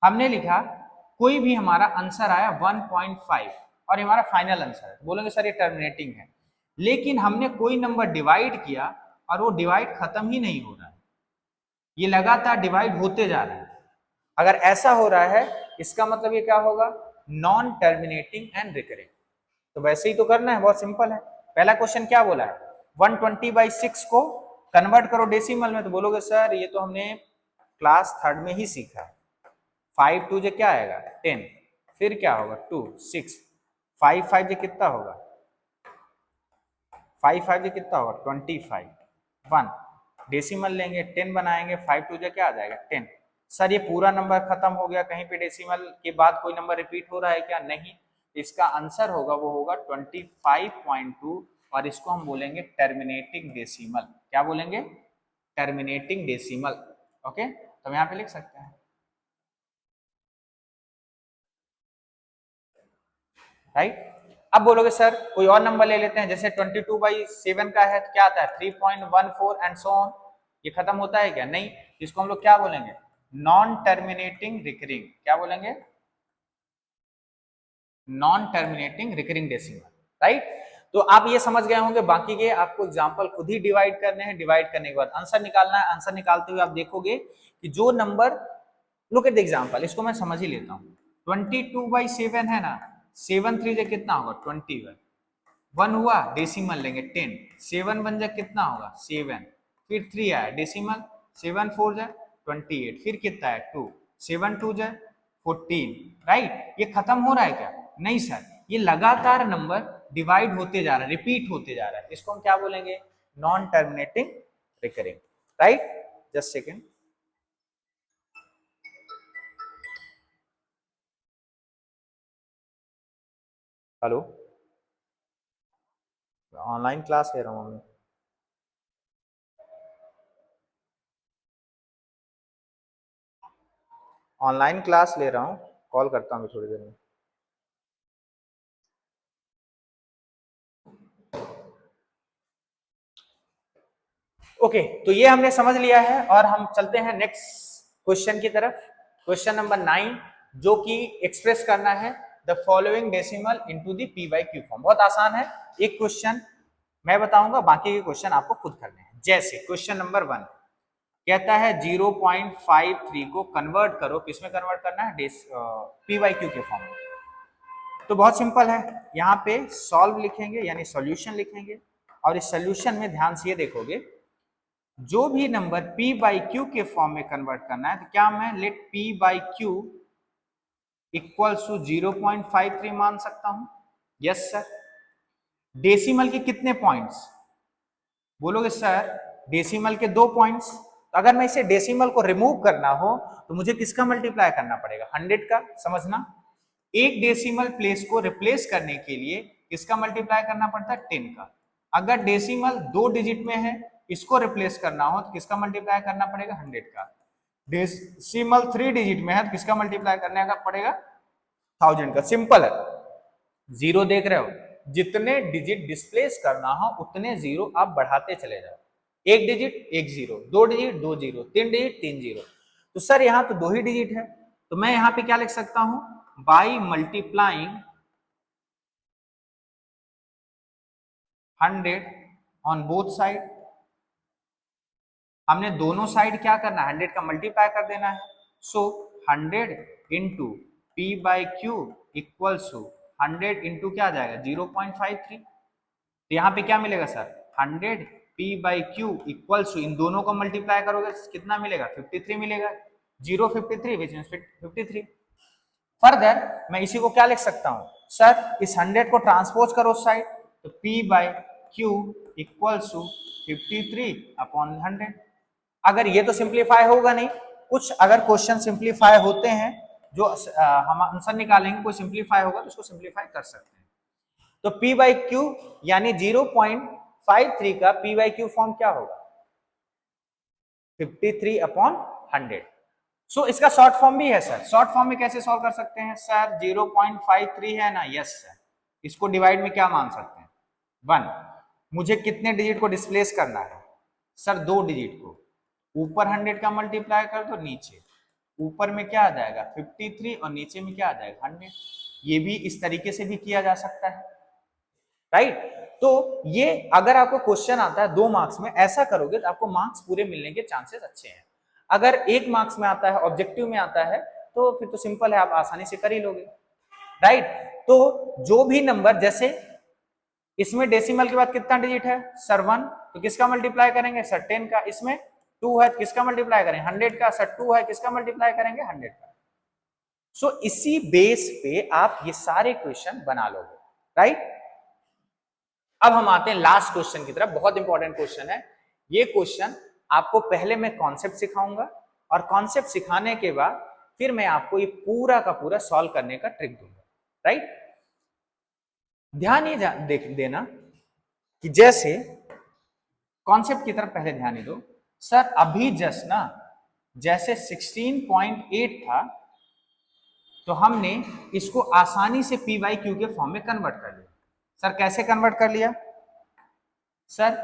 हमने लिखा, कोई भी हमारा आंसर आया 1.5 और हमारा फाइनल आंसर है, तो बोलेंगे सर ये टर्मिनेटिंग है। लेकिन हमने कोई नंबर डिवाइड किया और वो डिवाइड खत्म ही नहीं हो रहा है, ये लगातार डिवाइड होते जा रहा है। अगर ऐसा हो रहा है, इसका मतलब ये क्या होगा? Non terminating and recurring. तो वैसे ही तो करना है, बहुत सिंपल है। पहला क्वेश्चन क्या बोला है, 120/6 को कन्वर्ट करो डेसिमल में, तो बोलोगे सर ये तो हमने क्लास 3rd में ही सीखा है। 5 2 जे क्या आएगा 10, फिर क्या होगा 2 6, 5 5 जे कितना होगा 5 5 से कितना होगा 25, 1 डेसिमल लेंगे 10 बनाएंगे, 5 2 जा क्या आ जाएगा 10। सर ये पूरा नंबर खत्म हो गया, कहीं पे डेसिमल के बाद कोई नंबर रिपीट हो रहा है क्या? नहीं, इसका आंसर होगा वो होगा 25.2 और इसको हम बोलेंगे टर्मिनेटिंग डेसिमल। क्या बोलेंगे? Terminating decimal. ओके, तो हम यहाँ पे लिख सकते हैं, राइट। अब बोलोगे सर कोई और नंबर ले लेते हैं, जैसे 22/7 का है तो क्या आता है 3.14 एंड सो ऑन, ये खत्म होता है क्या? नहीं, इसको हम लोग क्या बोलेंगे? Non terminating recurring. क्या बोलेंगे? Non terminating recurring decimal, right. तो आप ये समझ गए होंगे, बाकी के आपको एग्जांपल खुद ही डिवाइड करने हैं, डिवाइड करने के बाद आंसर निकालना है। आंसर निकालते हुए आप देखोगे कि जो number, look at the example, इसको मैं समझ ही लेता हूं। 22/7 है ना, 7 3 से कितना होगा 21, 1 हुआ डेसिमल लेंगे 10, 7 बन जाए कितना होगा 7, फिर 3 आया डेसिमल, 7 4 जाए 28, फिर कितना है 2, 7 2 जाए 14, राइट। ये खत्म हो रहा है क्या? नहीं सर, ये लगातार नंबर डिवाइड होते जा रहा है, रिपीट होते जा रहा है, इसको हम क्या बोलेंगे? Non terminating recurring, right. Just second. Hello, online class ले रहा हूँ मैं। ऑनलाइन क्लास ले रहा हूँ, कॉल करता हूँ थोड़ी देर में। ओके, तो ये हमने समझ लिया है और हम चलते हैं नेक्स्ट क्वेश्चन की तरफ। क्वेश्चन नंबर 9, जो कि एक्सप्रेस करना है the following decimal into the P by Q form. बहुत आसान है, एक क्वेश्चन मैं बताऊंगा, बाकी के क्वेश्चन आपको खुद करने हैं। जैसे क्वेश्चन नंबर 1 कहता है 0.53 को कन्वर्ट करो, किसमें कन्वर्ट करना है? पी बाई क्यू के फॉर्म में। तो बहुत सिंपल है, यहाँ पे सॉल्व लिखेंगे यानी सॉल्यूशन लिखेंगे, और इस सॉल्यूशन में ध्यान से ये देखोगे, जो भी नंबर p बाई क्यू के फॉर्म में कन्वर्ट करना है, तो क्या मैं let p by Q equals to 0.53 मान सकता हूं? Yes sir. डेसिमल के कितने पॉइंट्स? बोलोगे सर डेसिमल के 2 पॉइंट्स। तो अगर मैं इसे डेसिमल को रिमूव करना हो तो मुझे किसका मल्टीप्लाई करना पड़ेगा? 100 का। समझना, एक डेसिमल प्लेस को रिप्लेस करने के लिए किसका मल्टीप्लाई करना पड़ता है? 10 का। अगर डेसिमल 2 डिजिट में है, इसको रिप्लेस करना हो तो किसका मल्टीप्लाई करना पड़ेगा? 100 का। डेसिमल 3 डिजिट में है तो किसका मल्टीप्लाई करने का पड़ेगा? 1000 का। सिंपल है। जीरो देख रहे हो, जितने डिजिट डिस्प्लेस करना हो उतने जीरो आप बढ़ाते चले जाओ। एक डिजिट एक zero, 2 digit 2 zero, 3 digit 3 zero. तो सर यहां तो 2 ही डिजिट है, तो मैं यहां पे क्या लिख सकता हूं? By multiplying 100 on both side. हमने दोनों साइड क्या करना है? 100 का मल्टीप्लाई कर देना है। So 100 into P by Q equals to 100 into क्या आ जाएगा? 0.53। तो यहाँ पे क्या मिलेगा sir? 100 P by Q equals to, इन दोनों को मल्टीप्लाई करोगे कितना मिलेगा? 53 मिलेगा। 053 विच मींस 53। फर्दर मैं इसी को क्या लिख सकता हूं सर? इस 100 को ट्रांसपोज करो उस साइड, तो p by Q equals to 53 upon 100। अगर ये तो सिंप्लीफाई होगा नहीं, कुछ अगर क्वेश्चन सिंप्लीफाई होते हैं जो हम आंसर निकालेंगे, कोई सिंप्लीफाई होगा तो उसको सिंप्लीफाई कर सकते हैं। तो p बाई क्यू यानी 0.53 का p बाई क्यू फॉर्म क्या होगा? 53 अपॉन 100। सो इसका शॉर्ट फॉर्म भी है सर। शॉर्ट फॉर्म में कैसे सॉल्व कर सकते हैं सर? 0.53 है ना, यस सर। इसको डिवाइड में क्या मान सकते हैं? 1। मुझे कितने डिजिट को डिस्प्लेस करना है सर? 2 डिजिट को। ऊपर 100 का मल्टीप्लाई कर दो, नीचे ऊपर में क्या आ जाएगा 53 और नीचे में क्या आ जाएगा 100। ये भी इस तरीके से भी किया जा सकता है, राइट। तो ये अगर आपको क्वेश्चन आता है 2 मार्क्स में, ऐसा करोगे तो आपको मार्क्स पूरे मिलने के चांसेस अच्छे हैं। अगर 1 मार्क्स में आता है, ऑब्जेक्टिव में आता है, तो फिर तो सिंपल है, आप आसानी से कर ही लोगे, राइट। तो जो भी नंबर, जैसे इसमें डेसिमल के बाद कितना डिजिट है सर? 1, तो किसका मल्टीप्लाई करेंगे सर? 10 का। इसमें 2 है, किसका मल्टीप्लाई करें? 100 का। सर 2 है, किसका मल्टीप्लाई करेंगे? 100 का। सो इसी बेस पे आप ये सारे क्वेश्चन बना लोगे, राइट। अब हम आते हैं लास्ट क्वेश्चन की तरफ, बहुत इंपॉर्टेंट क्वेश्चन है ये क्वेश्चन। आपको पहले मैं कॉन्सेप्ट सिखाऊंगा और कॉन्सेप्ट सिखाने के बाद फिर मैं आपको ये पूरा का पूरा सॉल्व करने का ट्रिक दूंगा, राइट। ध्यान ये देख देना कि जैसे कॉन्सेप्ट की तरफ पहले ध्यान ही दो। सर अभी जस्ट ना जैसे 16.8 था तो हमने इसको आसानी से पी बाई क्यू के फॉर्म में कन्वर्ट कर लिया। सर कैसे कन्वर्ट कर लिया? सर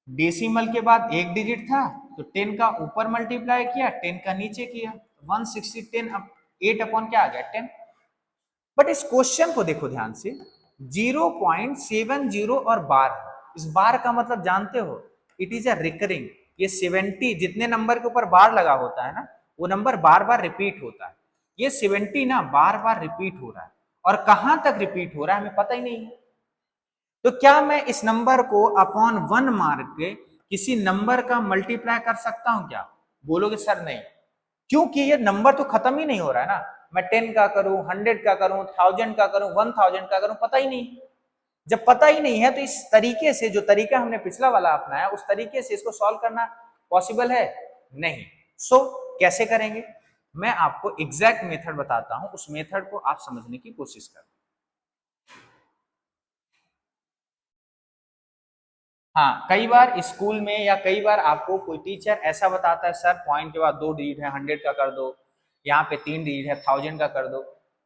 डेसिमल के बाद एक डिजिट था तो 10 का ऊपर मल्टीप्लाई किया, 10 का नीचे किया, 160 10 8 अपॉन क्या आ गया 10। बट इस क्वेश्चन को देखो ध्यान से, 0.70 और बार, इस बार का मतलब जानते हो, इट इज अ रिकरिंग। ये 70 जितने नंबर के ऊपर बार लगा होता है ना वो नंबर बार बार रिपीट होता है। ये 70 ना बार बार रिपीट हो रहा है और कहां तक रिपीट हो रहा है हमें पता ही नहीं है। तो क्या मैं इस नंबर को अपॉन 1 मार के किसी नंबर का मल्टीप्लाई कर सकता हूं क्या? बोलोगे सर नहीं, क्योंकि ये नंबर तो खत्म ही नहीं हो रहा है ना। मैं 10 का करूं, 100 का करूं, 1000 का करूं, 1000 का करूं, पता ही नहीं। जब पता ही नहीं है तो इस तरीके से, जो तरीका हमने पिछला वाला अपनाया उस तरीके से इसको सॉल्व करना पॉसिबल है नहीं। सो कैसे करेंगे? मैं आपको एग्जैक्ट मेथड बताता हूं, उस मेथड को आप समझने की कोशिश करें। हाँ, कई बार स्कूल में या कई बार आपको कोई टीचर ऐसा बताता है सर पॉइंट के बाद 2 डिजिट है 100 का कर दो, यहाँ पे 3 डिजिट है 1000 का कर दो।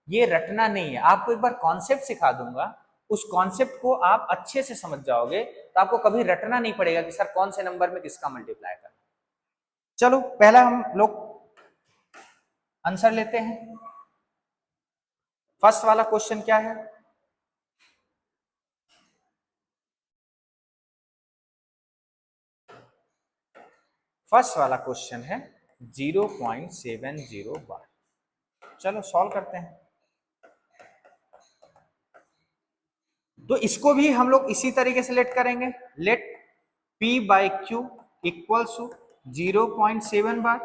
ये रटना नहीं है, आपको एक बार कॉन्सेप्ट सिखा दूंगा, उस कॉन्सेप्ट को आप अच्छे से समझ जाओगे तो आपको कभी रटना नहीं पड़ेगा कि सर कौन से नंबर में किसका मल्टीप्लाई करना। चलो पहला हम लोग आंसर लेते हैं। फर्स्ट वाला क्वेश्चन क्या है? फर्स्ट वाला क्वेश्चन है 0.70 बार। चलो सॉल्व करते हैं। तो इसको भी हम लोग इसी तरीके से लेट करेंगे। Let P by Q equals to 0.7 bar.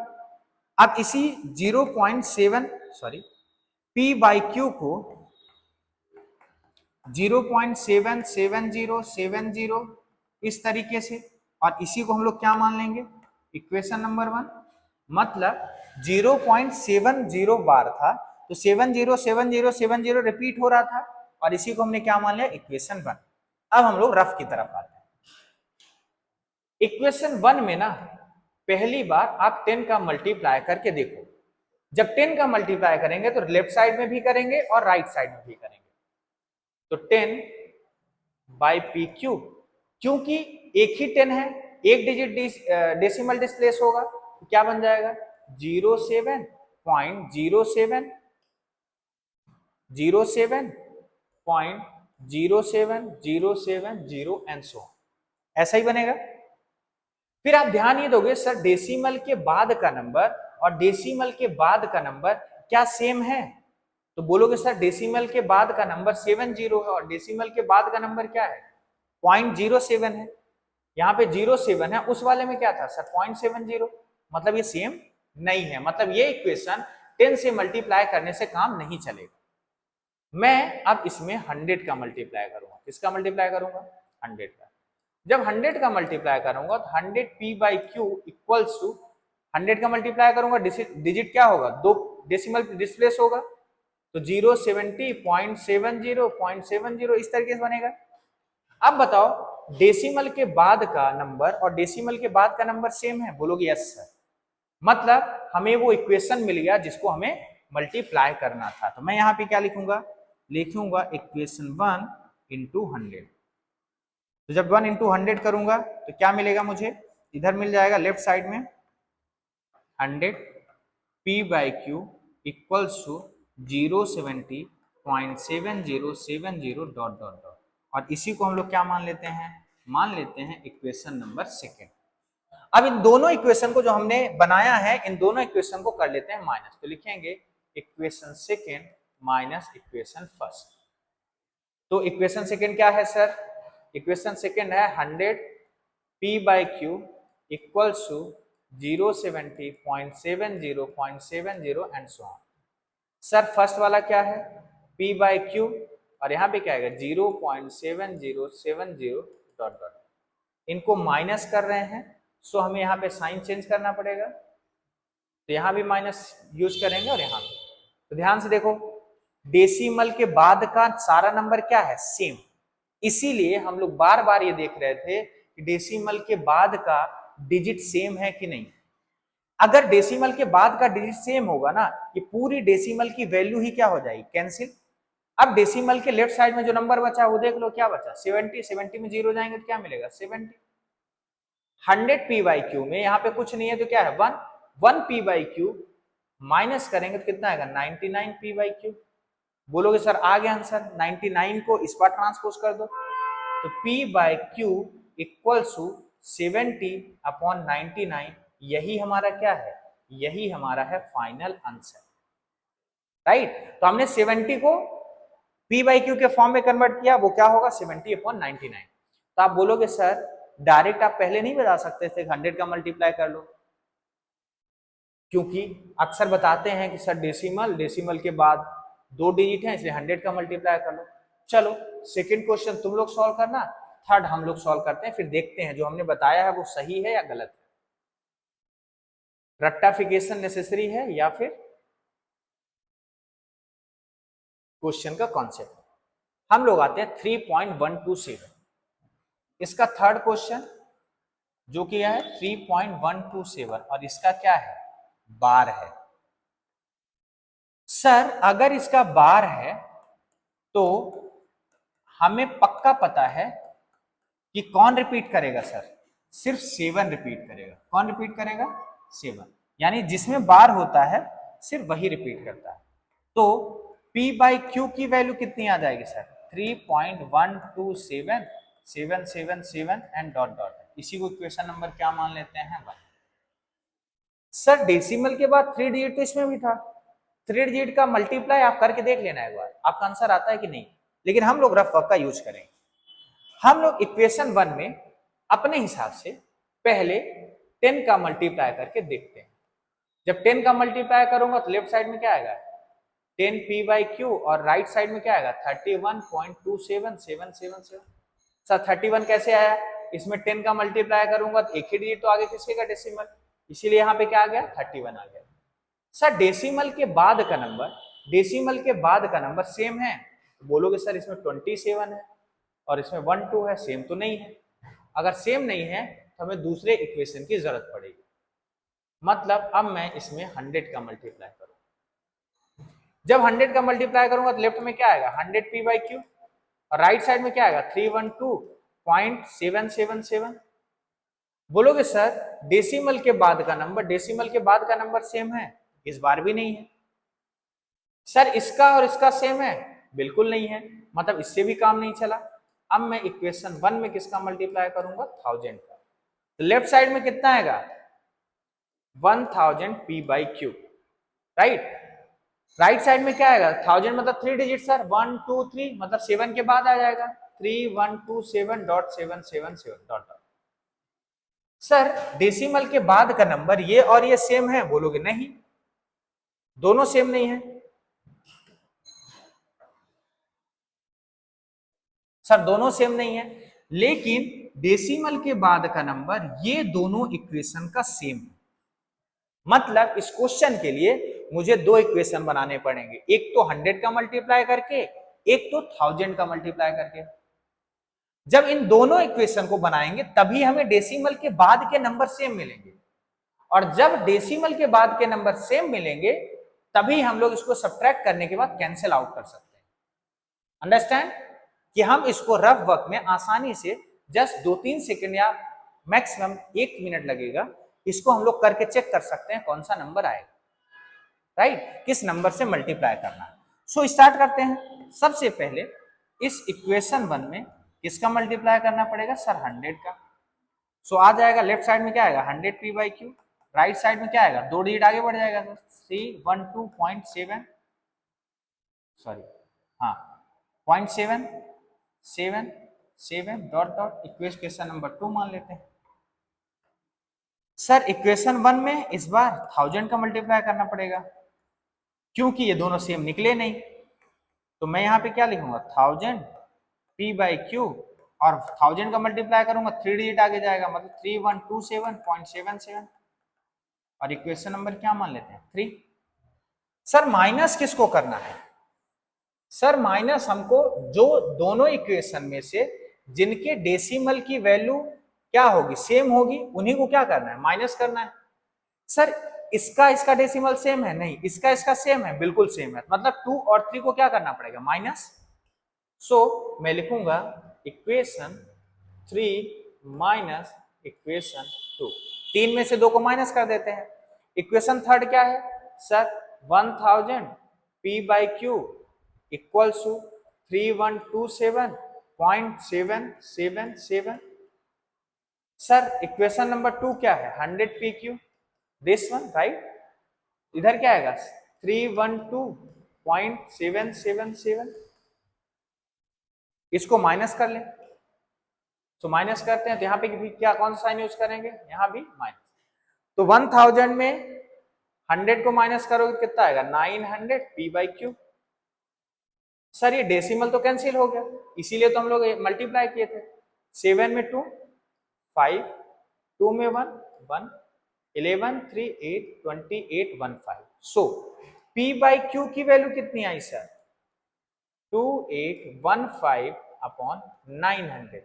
अब इसी 0.7 सॉरी P बाई क्यू को 0.77070 इस तरीके से, और इसी को हम लोग क्या मान लेंगे? Equation number 1। मतलब 0.70 बार था तो 707070 रिपीट हो रहा था और इसी को हमने क्या मान लिया? इक्वेशन 1। अब हम लोग रफ की तरफ आते हैं। इक्वेशन 1 में ना पहली बार आप 10 का मल्टीप्लाई करके देखो। जब 10 का मल्टीप्लाई करेंगे तो लेफ्ट साइड में भी करेंगे और राइट साइड में भी करेंगे। तो 10 बाई पी क्यू, क्योंकि एक ही 10 है, एक डिजिट डेसिमल डिस्प्लेस होगा तो क्या बन जाएगा? 07.07 07.07070 एंड सो ऐसा ही बनेगा। फिर आप ध्यान ये दोगे सर डेसिमल के बाद का नंबर और डेसिमल के बाद का नंबर क्या सेम है? तो बोलोगे सर डेसिमल के बाद का नंबर 70 है और डेसिमल के बाद का नंबर क्या है? 0.07 है। यहाँ पे 07 है, उस वाले में क्या था सर? 0.70। मतलब ये सेम नहीं है, मतलब ये इक्वेशन 10 से मल्टीप्लाई करने से काम नहीं चलेगा। मैं अब इसमें 100 का मल्टीप्लाई करूंगा। किसका मल्टीप्लाई करूंगा? 100 का। जब 100 का मल्टीप्लाई करूंगा तो 100 P by Q equals to 100 का मल्टीप्लाई करूंगा, डिजिट क्या होगा? 2 डेसिमल डिस्प्लेस होगा तो 070.70 इस तरीके से बनेगा। अब बताओ डेसिमल के बाद का नंबर और डेसिमल के बाद का नंबर सेम है? बोलोगे यस सर। मतलब हमें वो इक्वेशन मिल गया जिसको हमें मल्टीप्लाई करना था। तो मैं यहाँ पे क्या लिखूंगा? लिखूंगा इक्वेशन 1 इंटू 100। तो जब 1 इंटू 100 करूंगा तो क्या मिलेगा मुझे? इधर मिल जाएगा लेफ्ट साइड में 100 P by Q equals to 070.7070 dot dot dot, और इसी को हम लोग क्या मान लेते हैं? मान लेते हैं इक्वेशन नंबर सेकेंड। अब इन दोनों इक्वेशन को जो हमने बनाया है, इन दोनों इक्वेशन को कर लेते हैं माइनस। तो लिखेंगे equation second minus equation first. तो इक्वेशन सेकेंड क्या है सर? इक्वेशन सेकेंड है 100 P by Q equals to 070.70.70 and so on. Sir first वाला क्या है? P बाई क्यू और यहाँ पे क्या आएगा 0.7070 डॉट डॉट। इनको माइनस कर रहे हैं, सो हमें यहाँ पे साइन चेंज करना पड़ेगा, तो यहाँ भी माइनस यूज करेंगे और यहाँ पे। तो ध्यान से देखो, डेसिमल के बाद का सारा नंबर क्या है, सेम। इसीलिए हम लोग बार बार ये देख रहे थे कि डेसिमल के बाद का डिजिट सेम है कि नहीं। अगर डेसिमल के बाद का डिजिट सेम होगा ना, ये पूरी डेसिमल की वैल्यू ही क्या हो जाएगी, कैंसिल। अब डेसिमल के लेफ्ट साइड में जो नंबर बचा वो देख लो, क्या बचा 70। 70 में 0 जाएंगे तो क्या मिलेगा 70। 100 p/q में यहाँ पे कुछ नहीं है तो क्या है 1। 1 p/q माइनस करेंगे तो कितना आएगा 99 p/q। बोलोगे सर आ गया आंसर, 99 को इस बार ट्रांसपोज कर दो, तो p/q इक्वल्स टू 70/99। यही हमारा क्या है, यही हमारा है फाइनल आंसर, राइट। तो हमने 70 को p/q के फॉर्म में कन्वर्ट किया, वो क्या होगा 70/99। तो आप बोलोगे सर डायरेक्ट आप पहले नहीं बता सकते थे 100 का मल्टीप्लाई कर लो, क्योंकि अक्सर बताते हैं कि सर डेसिमल के बाद 2 डिजिट है इसलिए 100 का मल्टीप्लाई कर लो। चलो सेकंड क्वेश्चन तुम लोग सॉल्व करना, थर्ड हम लोग सॉल्व करते हैं, फिर देखते हैं जो हमने बताया है वो सही है या गलत है, रेक्टिफिकेशन नेसेसरी है या फिर क्वेश्चन का कॉन्सेप्ट। हम लोग आते हैं 3.127, इसका थर्ड क्वेश्चन जो कि है 3.127 और इसका क्या है, बार है। सर अगर इसका बार है तो हमें पक्का पता है कि कौन रिपीट करेगा सर, सिर्फ 7 रिपीट करेगा। कौन रिपीट करेगा 7, यानी जिसमें बार होता है सिर्फ वही रिपीट करता है। तो p/q की वैल्यू कितनी आ जाएगी सर 3.127 777 एंड डॉट डॉट। इसी को इक्वेशन नंबर क्या मान लेते हैं 1। सर डेसिमल के बाद 3 डिजिट तो इसमें भी था, 3 डिजिट का मल्टीप्लाई आप करके देख लेना एक बार, आपका आंसर आता है कि नहीं। लेकिन हम लोग रफ वर्क का यूज करेंगे। हम लोग इक्वेशन 1 में अपने हिसाब से पहले 10 का मल्टीप्लाई करके देखते हैं। जब 10 का मल्टीप्लाई करूंगा तो लेफ्ट साइड में क्या आएगा 10 p/q और राइट साइड में क्या आएगा 31.27777। सर 31 कैसे आया, इसमें 10 का मल्टीप्लाई करूंगा तो एक ही डिजिट तो आगे किसके डेसिमल, इसीलिए यहाँ पे क्या आ गया 31 आ गया। सर डेसिमल के बाद का नंबर सेम है, तो बोलोगे सर इसमें 27 है और इसमें 1 2 है, सेम तो नहीं है। अगर सेम नहीं है तो हमें दूसरे इक्वेशन की जरूरत पड़ेगी। मतलब अब मैं इसमें 100 का मल्टीप्लाई करूंगा। जब 100 का मल्टीप्लाई करूंगा तो लेफ्ट में क्या आएगा 100 p/q और राइट साइड में क्या आएगा 312.777। बोलोगे सर डेसिमल के बाद का नंबर सेम है, इस बार भी नहीं है। सर इसका और इसका सेम है, बिल्कुल नहीं है, मतलब इससे भी काम नहीं चला। अब मैं इक्वेशन 1 में किसका मल्टीप्लाई करूंगा 1000 का, तो लेफ्ट साइड में कितना आएगा 1000 p/q, राइट। राइट साइड में क्या आएगा 1000 मतलब 3 डिजिट सर 1 2 3 मतलब 7 के बाद आ जाएगा 3127.777 डॉट। सर डेसिमल के बाद का नंबर ये और ये सेम है, बोलोगे नहीं दोनों सेम नहीं है। सर दोनों सेम नहीं है, लेकिन डेसिमल के बाद का नंबर ये दोनों इक्वेशन का सेम है। मतलब इस क्वेश्चन के लिए मुझे 2 इक्वेशन बनाने पड़ेंगे, एक तो 100 का मल्टीप्लाई करके, एक तो 1000 का मल्टीप्लाई करके। जब इन दोनों इक्वेशन को बनाएंगे तभी हमें डेसिमल के बाद के नंबर सेम मिलेंगे, और जब डेसिमल के बाद के नंबर सेम मिलेंगे तभी हम लोग इसको सब्ट्रैक्ट करने के बाद कैंसिल आउट कर सकते हैं। अंडरस्टैंड कि हम इसको रफ वर्क में आसानी से जस्ट 2-3 सेकंड या मैक्सिमम 1 मिनट लगेगा, इसको हम लोग करके चेक कर सकते हैं कौन सा नंबर आएगा, राइट, किस नंबर से मल्टीप्लाई करना है। सो स्टार्ट करते हैं। सबसे पहले इस इक्वेशन 1 में किसका मल्टीप्लाई करना पड़ेगा सर 100 का। सो आ जाएगा लेफ्ट साइड में क्या आएगा 100 p/q, राइट साइड में क्या आएगा 2 डिजिट आगे बढ़ जाएगा सर 312.7 सॉरी हाँ 0.777 डॉट डॉट। इक्वेशन नंबर 2 मान लेते हैं। सर इक्वेशन 1 में इस बार 1000 का मल्टीप्लाई करना पड़ेगा, क्योंकि ये दोनों सेम निकले नहीं, तो मैं यहाँ पे क्या लिखूंगा 1000 p बाई क्यू, और 1000 का मल्टीप्लाई करूंगा 3 डिजिट आगे जाएगा, मतलब 3127.77, और इक्वेशन नंबर क्या मान लेते हैं 3। सर माइनस किसको करना है? सर माइनस हमको जो दोनों इक्वेशन में से जिनके डेसिमल की वैल्यू क्या होगी, सेम होगी, उन्हीं को क्या करना है, माइनस करना है। सर इसका डेसिमल सेम है? नहीं। इसका सेम है? बिल्कुल सेम है। मतलब 2 और 3 को क्या करना पड़ेगा, माइनस। सो मैं लिखूंगा इक्वेशन 3 माइनस इक्वेशन 2। 3 में से 2 को माइनस कर देते हैं। इक्वेशन थर्ड क्या है sir, 1000 p by Q equals to 3127.777। Sir equation number 2 क्या है, 100 p क्यू, दिस वन राइट। इधर क्या आएगा 312.777, इसको माइनस कर लें। तो माइनस करते हैं तो यहाँ पे भी क्या, कौन सा साइन यूज करेंगे, यहाँ भी माइनस। तो 1000 में 100 को माइनस करोगे कितना आएगा 900 p बाई क्यू। सर ये डेसिमल तो कैंसिल हो गया, इसीलिए तो हम लोग मल्टीप्लाई किए थे। 7 में 2 5, 2 में 1 1, 11 3 8 28 1 5। सो p बाई क्यू की वैल्यू कितनी आई सर, 2815/900।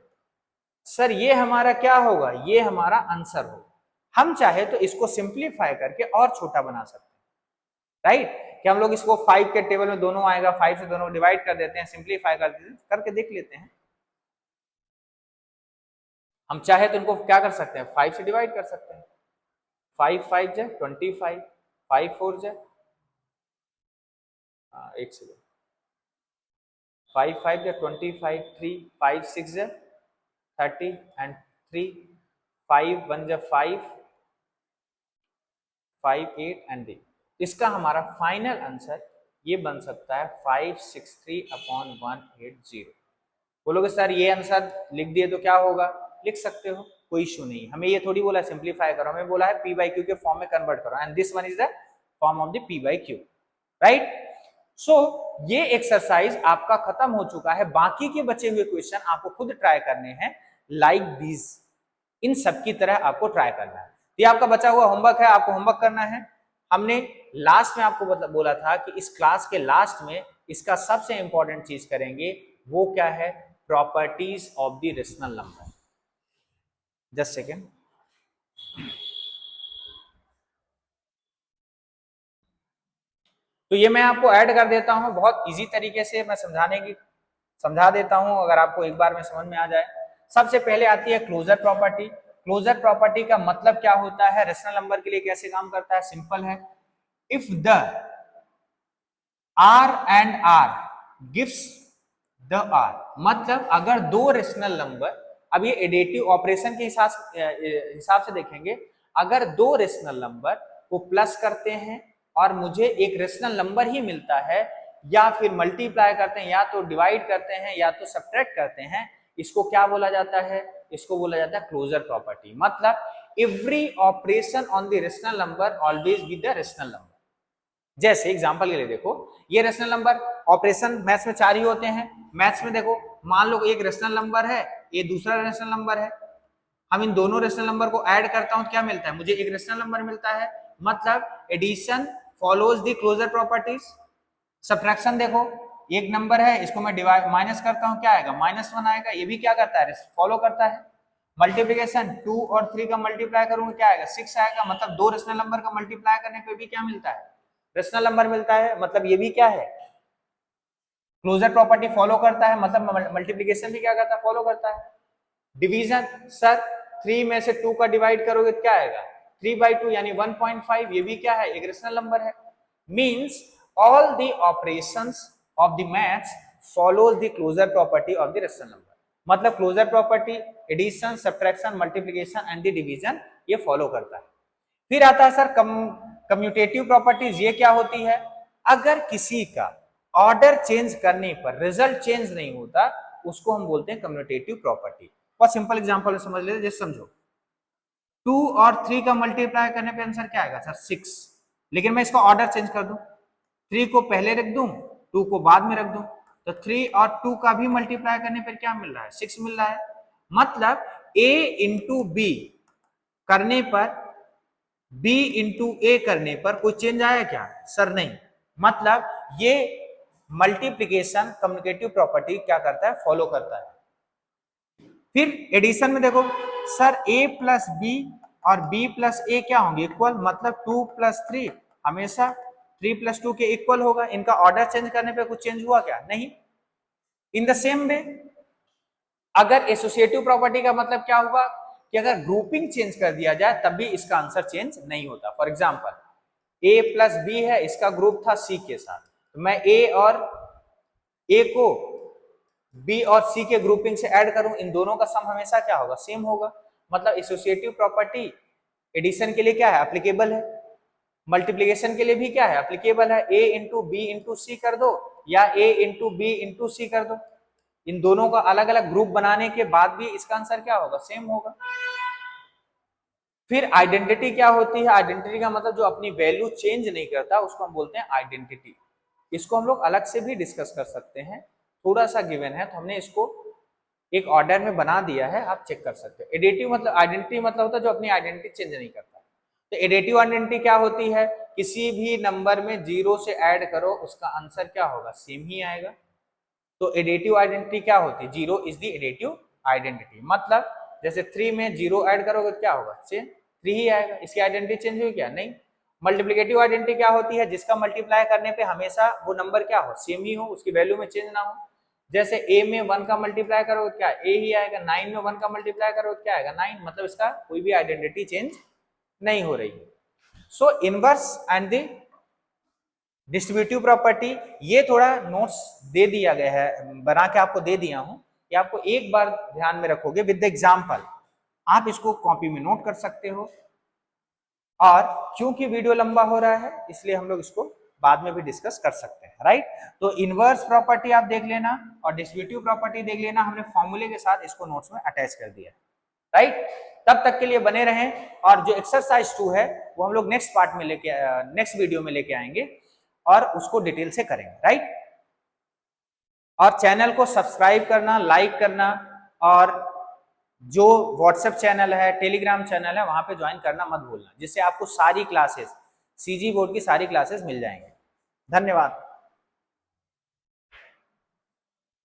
सर ये हमारा क्या होगा, ये हमारा आंसर होगा। हम चाहे तो इसको सिंप्लीफाई करके और छोटा बना सकते हैं, राइट। कि हम लोग इसको 5 के टेबल में दोनों आएगा, 5 से दोनों डिवाइड कर देते हैं, सिंप्लीफाई कर देते हैं, करके देख लेते हैं। हम चाहे तो इनको क्या कर सकते हैं, 5 से डिवाइड कर सकते हैं। 5 5 जा 25, 5 4 जा, एक सेकेंड, 5 5 जा 25, 3 5 6 जा 30 एंड 3 5 1 जा 5 5 8 एंड 3। इसका हमारा फाइनल आंसर ये बन सकता है 563/180। बोलोगे सर ये आंसर लिख दिए तो क्या होगा, लिख सकते हो, कोई इशू नहीं। हमें ये थोड़ी बोला सिंप्लीफाई करो, हमें बोला है p बाई क्यू के फॉर्म में कन्वर्ट करो, and this one is the form of the p by Q, right. So ये एक्सरसाइज आपका खत्म हो चुका है। बाकी के बचे हुए क्वेश्चन आपको खुद ट्राई करने हैं, लाइक दिस, इन सब की तरह आपको ट्राई करना है। ये आपका बचा हुआ होमवर्क है, आपको होमवर्क करना है। हमने लास्ट में आपको बोला था कि इस क्लास के लास्ट में इसका सबसे इंपॉर्टेंट चीज करेंगे, वो क्या है, properties of the rational number. Just second, तो ये मैं आपको ऐड कर देता हूं, बहुत इजी तरीके से मैं समझा देता हूं, अगर आपको एक बार में समझ में आ जाए। सबसे पहले आती है क्लोजर प्रॉपर्टी। क्लोजर प्रॉपर्टी का मतलब क्या होता है, रेशनल नंबर के लिए कैसे काम करता है, सिंपल है। If the R and R gives the R, मतलब अगर दो रेशनल नंबर, अब ये एडिटिव ऑपरेशन के हिसाब से देखेंगे, अगर दो रेशनल नंबर को प्लस करते हैं और मुझे एक रेशनल नंबर ही मिलता है, या फिर मल्टीप्लाई करते हैं, या तो डिवाइड करते हैं, या तो सब्ट्रैक्ट करते हैं, इसको क्या बोला जाता है, इसको बोला जाता है क्लोजर प्रॉपर्टी। मतलब every operation on the rational number always with the rational number. जैसे एग्जांपल के लिए देखो, ये रेशनल नंबर, ऑपरेशन मैथ्स में 4 ही होते हैं। मैथ्स में देखो, मान लो एक रेशनल नंबर है, ये दूसरा रेशनल नंबर है, हम इन दोनों रेशनल नंबर को ऐड करता हूं तो क्या मिलता है, मुझे एक रेशनल नंबर मिलता है। मतलब addition follows the closure properties. Subtraction देखो, एक नंबर है, इसको मैं डिवाइड माइनस करता हूं, क्या आएगा -1 आएगा, ये भी क्या करता है, फॉलो करता है। मल्टीप्लिकेशन 2 और 3 का मल्टीप्लाई करूंगा, क्या आएगा 6 आएगा। मतलब दो रेशनल नंबर का मल्टीप्लाई करने पे भी क्या मिलता है, रेशनल नंबर मिलता है। मतलब ये भी क्या है, क्लोजर प्रॉपर्टी फॉलो करता है। मतलब मल्टीप्लिकेशन भी क्या करता है, फॉलो करता है। डिवीजन, सर 3 में से 2 का डिवाइड करोगे क्या आएगा 3/2 यानी 1.5, ये भी क्या है, एक रेशनल नंबर है। Means all the operations of the maths follows the closure property of the rational number. मतलब closure property addition, subtraction, multiplication and the division ये फॉलो करता है। फिर आता है सर कम्यूटेटिव प्रॉपर्टीज। ये क्या होती है, अगर किसी का ऑर्डर चेंज करने पर रिजल्ट चेंज नहीं होता, उसको हम बोलते हैं कम्यूटेटिव प्रॉपर्टी। बहुत सिंपल एग्जांपल समझ लेते, जैसे समझो 2 और 3 का मल्टीप्लाई करने पे आंसर क्या आएगा सर 6, लेकिन मैं इसका ऑर्डर चेंज कर दूं, 3 को पहले रख दूं, 2 को बाद में रख दूं, तो 3 और 2 का भी मल्टीप्लाई करने पर क्या मिल रहा है? 6 मिल रहा है। मतलब a इंटू बी करने पर, b इंटू ए करने पर कोई चेंज आया क्या? सर नहीं। मतलब ये मल्टीप्लीकेशन कम्युनिकेटिव प्रॉपर्टी क्या करता है? फॉलो करता है। फिर एडिशन में देखो सर, a प्लस बी और b प्लस ए क्या होंगे? इक्वल। मतलब 2 प्लस 3 हमेशा 3 प्लस 2 के इक्वल होगा। इनका ऑर्डर चेंज करने पे कुछ चेंज हुआ क्या? नहीं। इन द सेम वे अगर एसोसिएटिव प्रॉपर्टी का मतलब क्या हुआ कि अगर ग्रुपिंग चेंज कर दिया जाए तब भी इसका आंसर चेंज नहीं होता। For example a plus B है, इसका ग्रुप था c के साथ, तो मैं a को b और c के ग्रुपिंग से ऐड करूं, इन दोनों का सम हमेशा क्या होगा? सेम होगा। मतलब एसोसिएटिव प्रॉपर्टी एडिशन के लिए क्या है? एप्लीकेबल है। मल्टीप्लीकेशन के लिए भी क्या है? एप्लीकेबल है। a इंटू बी इंटू सी कर दो या a इंटू बी इंटू सी कर दो, इन दोनों का अलग अलग ग्रुप बनाने के बाद भी इसका आंसर क्या होगा? सेम होगा। फिर आइडेंटिटी क्या होती है? आइडेंटिटी का मतलब जो अपनी वैल्यू चेंज नहीं करता उसको हम बोलते हैं आइडेंटिटी। इसको हम लोग अलग से भी डिस्कस कर सकते हैं, थोड़ा सा गिवन है तो हमने इसको एक ऑर्डर में बना दिया है, आप चेक कर सकते हो। एडिटिव मतलब, आइडेंटिटी मतलब होता है जो अपनी आइडेंटिटी चेंज नहीं करता। तो एडिटिव आइडेंटिटी क्या होती है? किसी भी नंबर में 0 से ऐड करो, उसका आंसर क्या होगा? सेम ही आएगा। तो एडिटिव आइडेंटिटी क्या होती है? 0 इज द एडिटिव आइडेंटिटी। मतलब जैसे 3 में 0 ऐड करोगे क्या होगा? सेम 3 ही आएगा। इसकी आइडेंटिटी चेंज हुई क्या? नहीं। मल्टीप्लिकेटिव आइडेंटिटी क्या होती है? जिसका मल्टीप्लाई करने पे हमेशा वो नंबर क्या हो? सेम ही हो, उसकी वैल्यू में चेंज ना हो। जैसे a में 1 का मल्टीप्लाई करोगे क्या? a ही आएगा। 9 में 1 का मल्टीप्लाई करोगे क्या आएगा? 9। मतलब इसका कोई भी आइडेंटिटी चेंज नहीं हो रही। सो inverse and the distributive property, ये थोड़ा नोट्स दे दिया गया है, बना के आपको दे दिया हूं, कि आपको एक बार ध्यान में रखोगे विद द एग्जांपल, आप इसको कॉपी में नोट कर सकते हो। और क्योंकि वीडियो लंबा हो रहा है इसलिए हम लोग इसको बाद में भी डिस्कस कर सकते हैं, राइट। तो इनवर्स प्रॉपर्टी आप देख लेना और डिस्ट्रीब्यूटिव प्रॉपर्टी देख लेना, हमने फॉर्मूले के साथ इसको नोट्स में अटैच कर दिया, राइट। तब तक के लिए बने रहें, और जो एक्सरसाइज 2 है वो हम लोग नेक्स्ट पार्ट में नेक्स्ट वीडियो में लेके आएंगे और उसको डिटेल से करेंगे, राइट। और चैनल को सब्सक्राइब करना, लाइक करना, और जो व्हाट्सएप चैनल है, टेलीग्राम चैनल है, वहां पे ज्वाइन करना मत भूलना, जिससे आपको सारी क्लासेस, सीजी बोर्ड की सारी क्लासेस मिल जाएंगे। धन्यवाद।